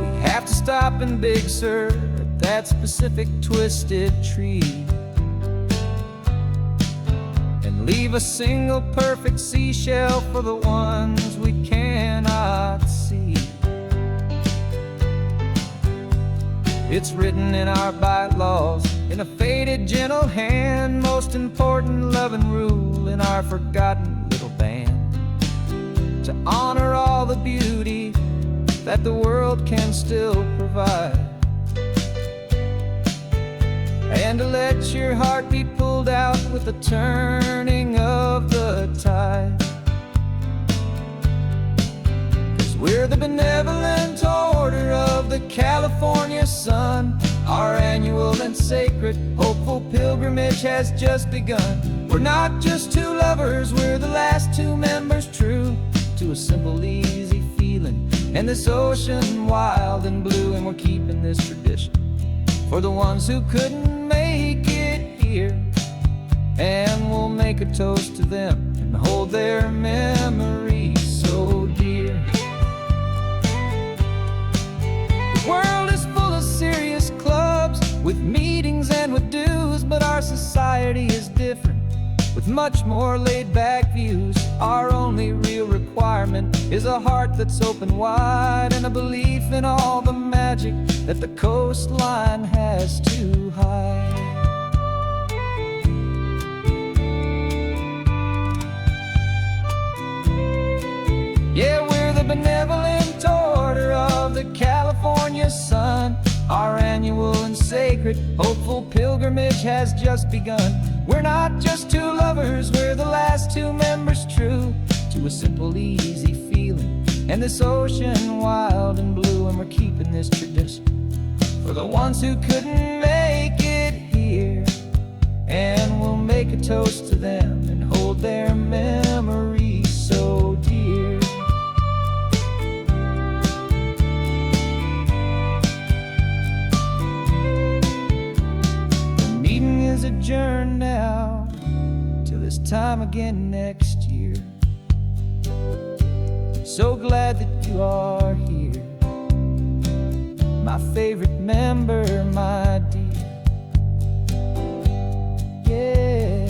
We have to stop in Big Sur at that specific twisted tree and leave a single perfect seashell for the ones we cannot see. It's written in our bylaws in a faded gentle hand, most important loving rule in our forgotten little band, to honor all the beauty that the world can still provide, and to let your heart be pulled out with the turning of the tide. 'Cause we're the benevolent order of the California sun. Our annual and sacred hopeful pilgrimage has just begun. We're not just two lovers, we're the last two members true to a simple, easy feeling and this ocean wild and blue. And we're keeping this tradition for the ones who couldn't make it here, and we'll make a toast to them and hold their memories so dear. The world is full of serious clubs with meetings and with dues, but our society is different with much more laid-back views. Our only real requirement is a heart that's open wide and a belief in all the magic that the coastline has to hide. Yeah, we're the benevolent order of the California sun. Our annual and sacred hopeful pilgrimage has just begun. We're not just two lovers, we're the last two members true to a simple, easy feeling and this ocean wild and blue. And we're keeping this tradition for the ones who couldn't make it here, and we'll make a toast to them and hold their memories so dear. The meeting is adjourned now till this time again next year. So glad that you are here, my favorite member, my dear. Yeah,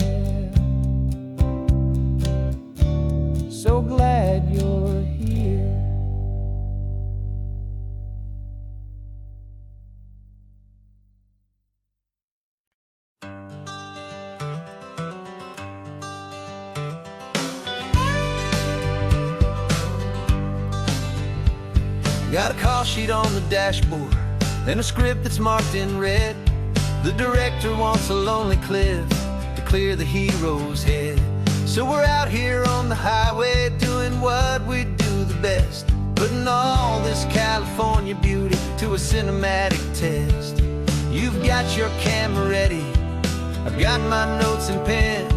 so glad you're here. Got a call sheet on the dashboard and a script that's marked in red. The director wants a lonely cliff to clear the hero's head. So we're out here on the highway doing what we do the best, putting all this California beauty to a cinematic test. You've got your camera ready, I've got my notes and pen.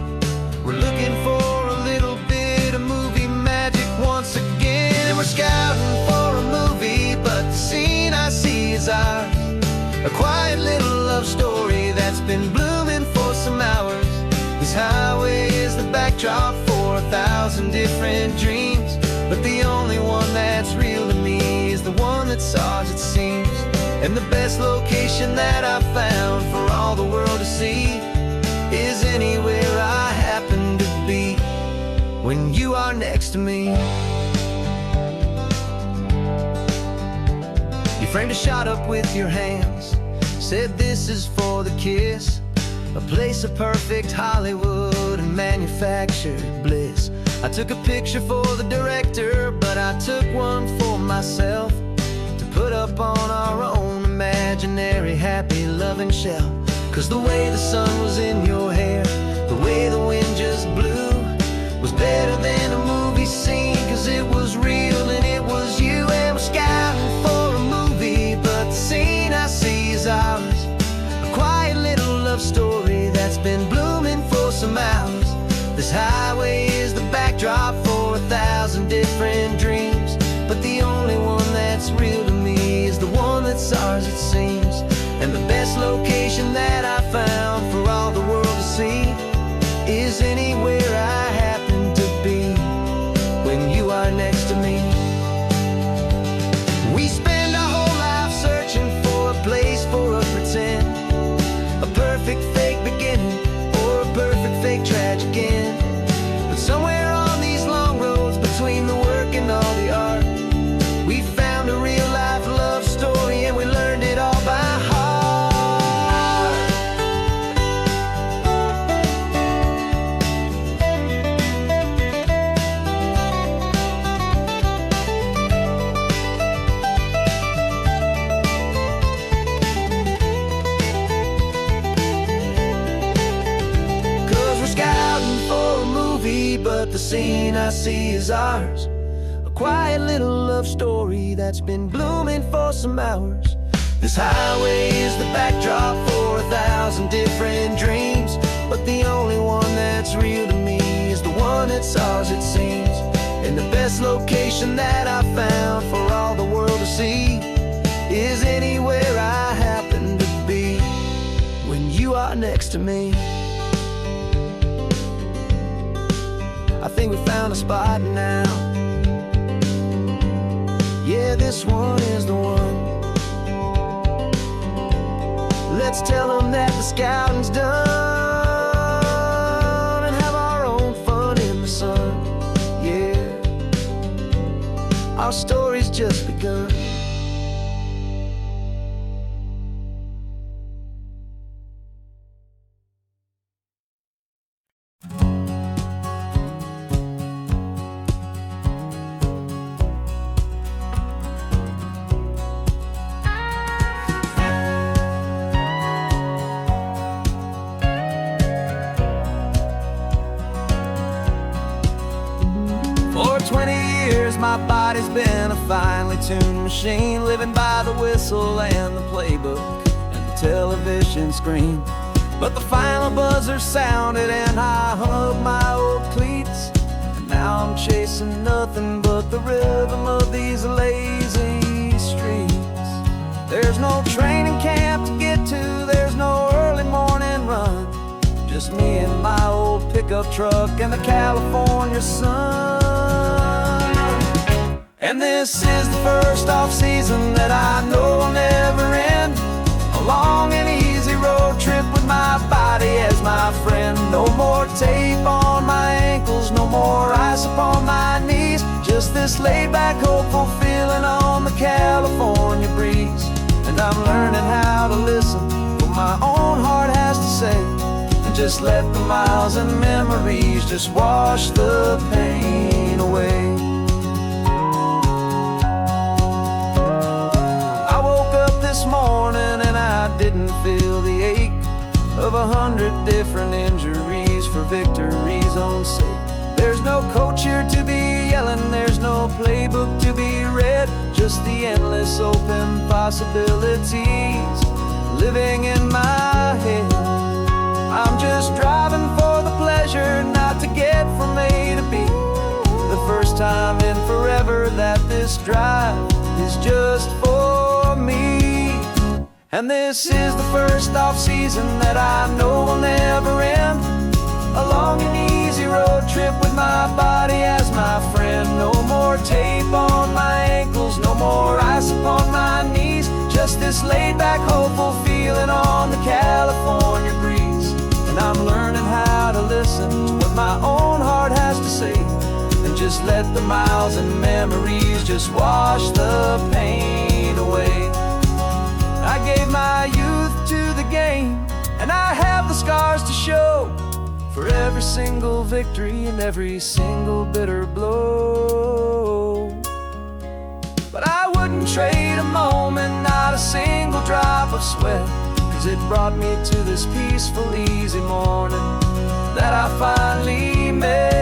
We're looking for a little bit of movie magic once again. And we're scouting for a movie, but the scene I see is ours. A quiet little love story that's been blooming for some hours. This highway is the backdrop for 1,000 different dreams, but the only one that's real to me is the one that's ours, it seems. And the best location that I've found for all the world to see is anywhere I happen to be when you are next to me. You framed a shot up with your hands, said this is for the kiss, a place of perfect Hollywood and manufactured bliss. I took a picture for the director, but I took one for myself to put up on our own imaginary happy loving shelf. 'Cause the way the sun was in your hair, the way the wind just blew, was better than a movie scene, 'cause it was real and it was you. And we're scouting for a movie, but the scene I see is ours. A quiet little love story that's been blooming for some hours. This highway is the backdrop for 1,000 different dreams, but the only one that's real to me is the one that's ours, it seems. And the best location that I found for all the world to see is anywhere I happen to be when you are next to me. We spend our whole life searching for a place for a pretend, a perfect fake beginning or a perfect fake tragic end. But somewhere on these long roads between the work and all the art, we found a real life love story and we learned it all by heart. But the scene I see is ours. A quiet little love story that's been blooming for some hours. This highway is the backdrop for 1,000 different dreams, but the only one that's real to me is the one that's ours, it seems. And the best location that I found for all the world to see is anywhere I happen to be when you are next to me. I think we found a spot now. Yeah, this one is the one. Let's tell them that the scouting's done and have our own fun in the sun. Yeah, our story's just begun. For 20 years my body's been a finely tuned machine, living by the whistle and the playbook and the television screen. But the final buzzer sounded and I hung up my old cleats, and now I'm chasing nothing but the rhythm of these lazy streets. There's no training camp to get to, there's no early morning run, just me and my old pickup truck and the California sun. And this is the first off-season that I know will never end. A long and easy road trip with my body as my friend. No more tape on my ankles, no more ice upon my knees, just this laid-back, hopeful feeling on the California breeze. And I'm learning how to listen to what my own heart has to say, and just let the miles and memories just wash the pain away. I woke up this morning and I didn't feel the ache of 100 different injuries. victories for victory's own sake. There's no coach here to be yelling, there's no playbook to be read, just the endless open possibilities living in my head. I'm just driving for the pleasure, not to get from A to B. The first time in forever that this drive is just for me. And this is the first off-season that I know will never end. A long and easy road trip with my body as my friend. No more tape on my ankles, no more ice upon my knees. Just this laid-back, hopeful feeling on the California breeze. And I'm learning how to listen to what my own heart has to say, and just let the miles and memories just wash the pain away. I gave my youth to the game, and I have the scars to show for every single victory and every single bitter blow. But I wouldn't trade a moment, not a single drop of sweat, 'cause it brought me to this peaceful, easy morning that I finally met.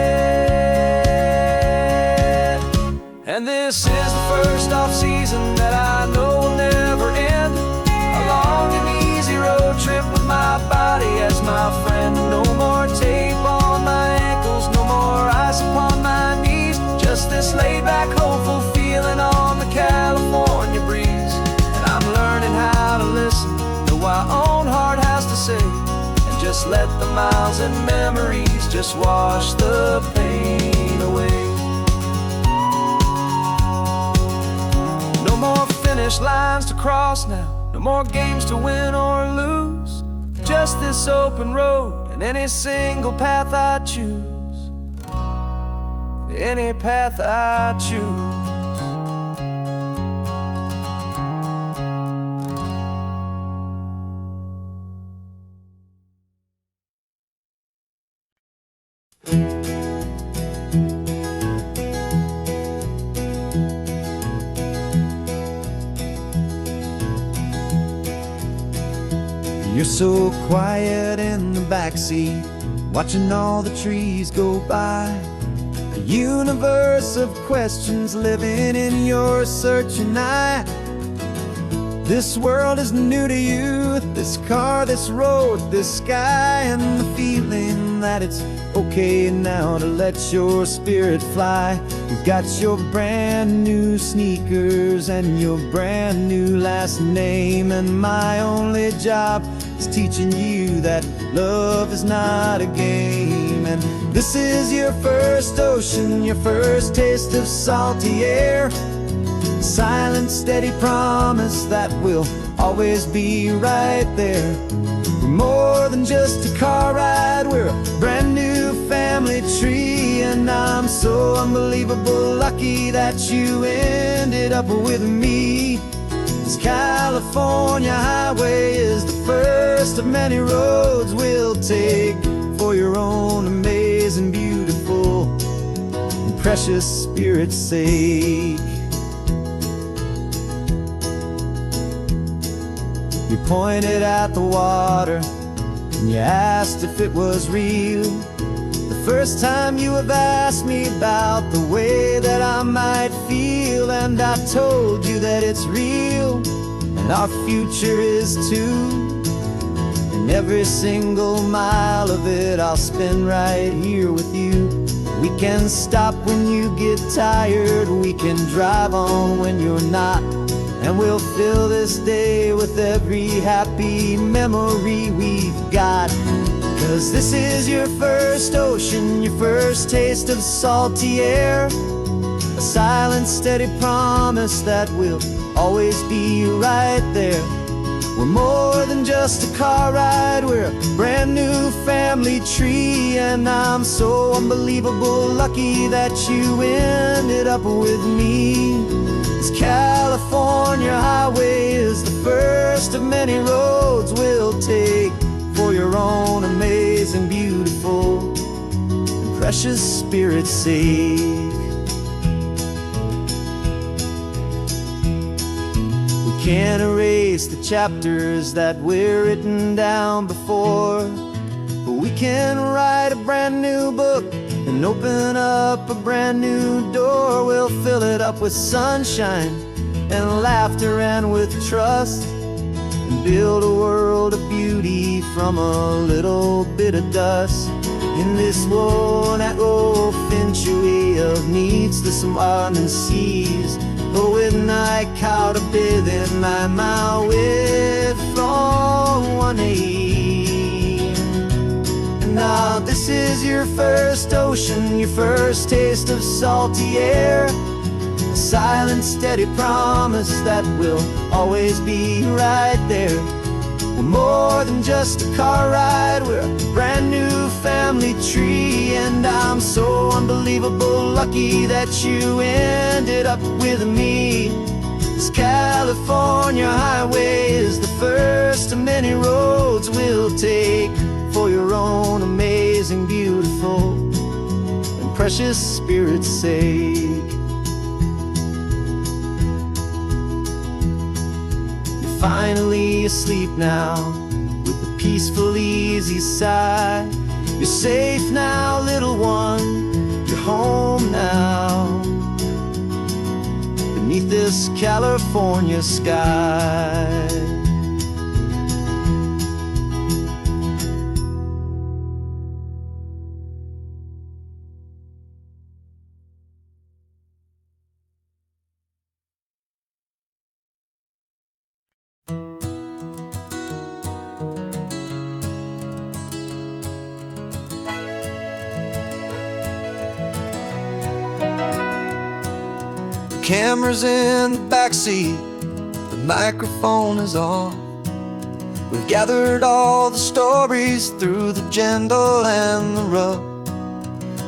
And this is the first off-season that I know will never end. A long and easy road trip with my body as my friend. No more tape on my ankles, no more ice upon my knees. Just this laid-back, hopeful feeling on the California breeze. And I'm learning how to listen to what my own heart has to say, and just let the miles and memories just wash the pain away. No more finish lines to cross now, no more games to win or lose. Just this open road and any single path I choose. Any path I choose. You're so quiet in the backseat, watching all the trees go by. A universe of questions living in your searching eye. This world is new to you, this car, this road, this sky, and the feeling that it's okay now to let your spirit fly. You've got your brand new sneakers and your brand new last name, and my only job is teaching you that love is not a game. And this is your first ocean, your first taste of salty air. Silent, steady promise that we'll always be right there. We're more than just a car ride, we're a brand new family tree. And I'm so unbelievable lucky that you ended up with me. This California highway is the first of many roads we'll take for your own amazing, beautiful, and precious spirit's sake. You pointed at the water and you asked if it was real. The first time you have asked me about the way that I might feel, and I told you that it's real and our future is too. And every single mile of it I'll spend right here with you. We can stop when you get tired, we can drive on when you're not, and we'll fill this day with every happy memory we've got. 'Cause this is your first ocean, your first taste of salty air. A silent, steady promise that we'll always be right there. We're more than just a car ride, we're a brand new family tree. And I'm so unbelievable lucky that you ended up with me. This California highway is the first of many roads we'll take for your own amazing, beautiful, and precious spirit's sake. We can't erase the chapters that we're written down before, but we can write a brand new book and open up a brand new door. We'll fill it up with sunshine and laughter and with trust, and build a world of beauty from a little bit of dust. In this world that finchuí of needs the smarten seas, but with night caught a bit in my with from one aid. Now this is your first ocean, your first taste of salty air, a silent steady promise that we'll always be right there. We're more than just a car ride, we're a brand new family tree. And I'm so unbelievable lucky that you ended up with me. This California highway is the first of many roads we'll take for your own amazing, beautiful, and precious spirit's sake. Finally asleep now, with a peaceful, easy sigh. You're safe now, little one, you're home now, beneath this California sky. Camera's in the backseat, the microphone is on. We've gathered all the stories through the gentle and the rough.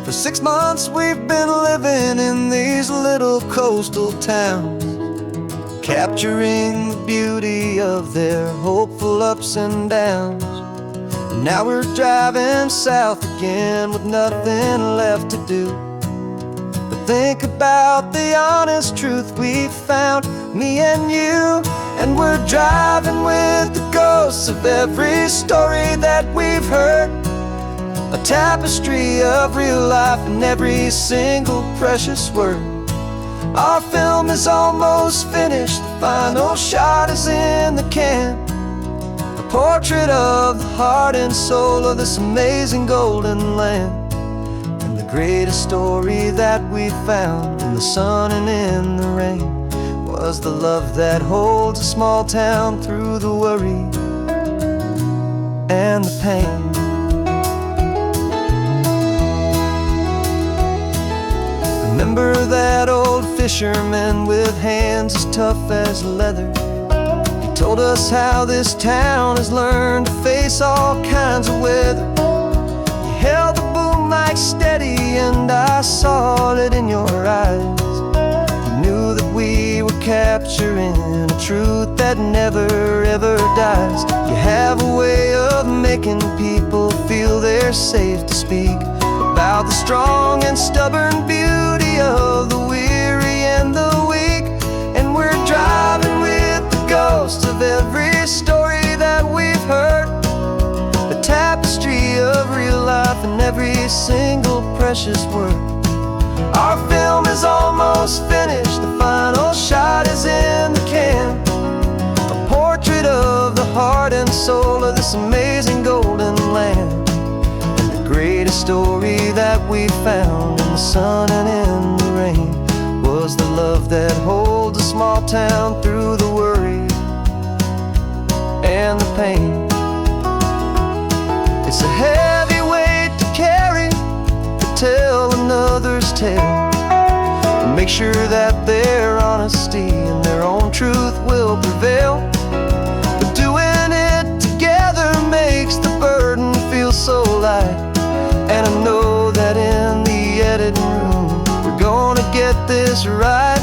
For 6 months we've been living in these little coastal towns, capturing the beauty of their hopeful ups and downs. And now we're driving south again with nothing left to do. Think about the honest truth we found, me and you. And we're driving with the ghosts of every story that we've heard, a tapestry of real life and every single precious word. Our film is almost finished, the final shot is in the can, a portrait of the heart and soul of this amazing golden land. Greatest story that we found in the sun and in the rain was the love that holds a small town through the worry and the pain. Remember that old fisherman with hands as tough as leather? He told us how this town has learned to face all kinds of weather. He held the boom mic steady and I saw it in your eyes. You knew that we were capturing a truth that never ever dies. You have a way of making people feel they're safe to speak about the strong and stubborn beauty of the weary and the weak. And we're driving with the ghosts of every story that we've heard, the tapestry of real life and every single precious word. Our film is almost finished, the final shot is in the can, a portrait of the heart and soul of this amazing golden land. And the greatest story that we found in the sun and in the rain was the love that holds a small town through the worry and the pain. It's a heavy weight to carry, to tell another's tale, and make sure that their honesty and their own truth will prevail. But doing it together makes the burden feel so light. And I know that in the editing room we're gonna get this right.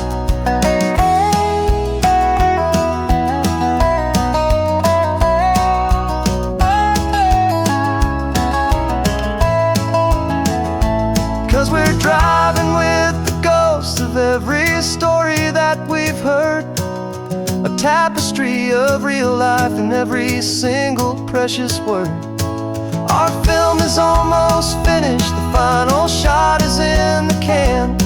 'Cause we're driving with the ghosts of every story that we've heard, a tapestry of real life and every single precious word. Our film is almost finished, the final shot is in the can.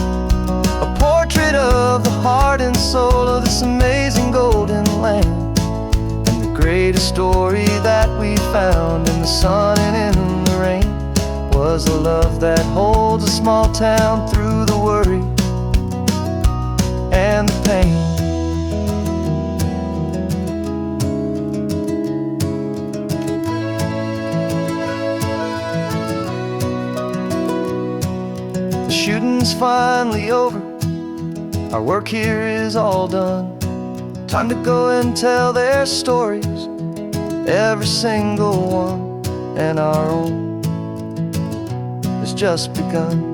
A portrait of the heart and soul of this amazing golden land. And the greatest story that we found in the sun and in the rain was the love that holds a small town through the worry and the pain. The shooting's finally over, our work here is all done. Time to go and tell their stories, every single one, and our own has just begun.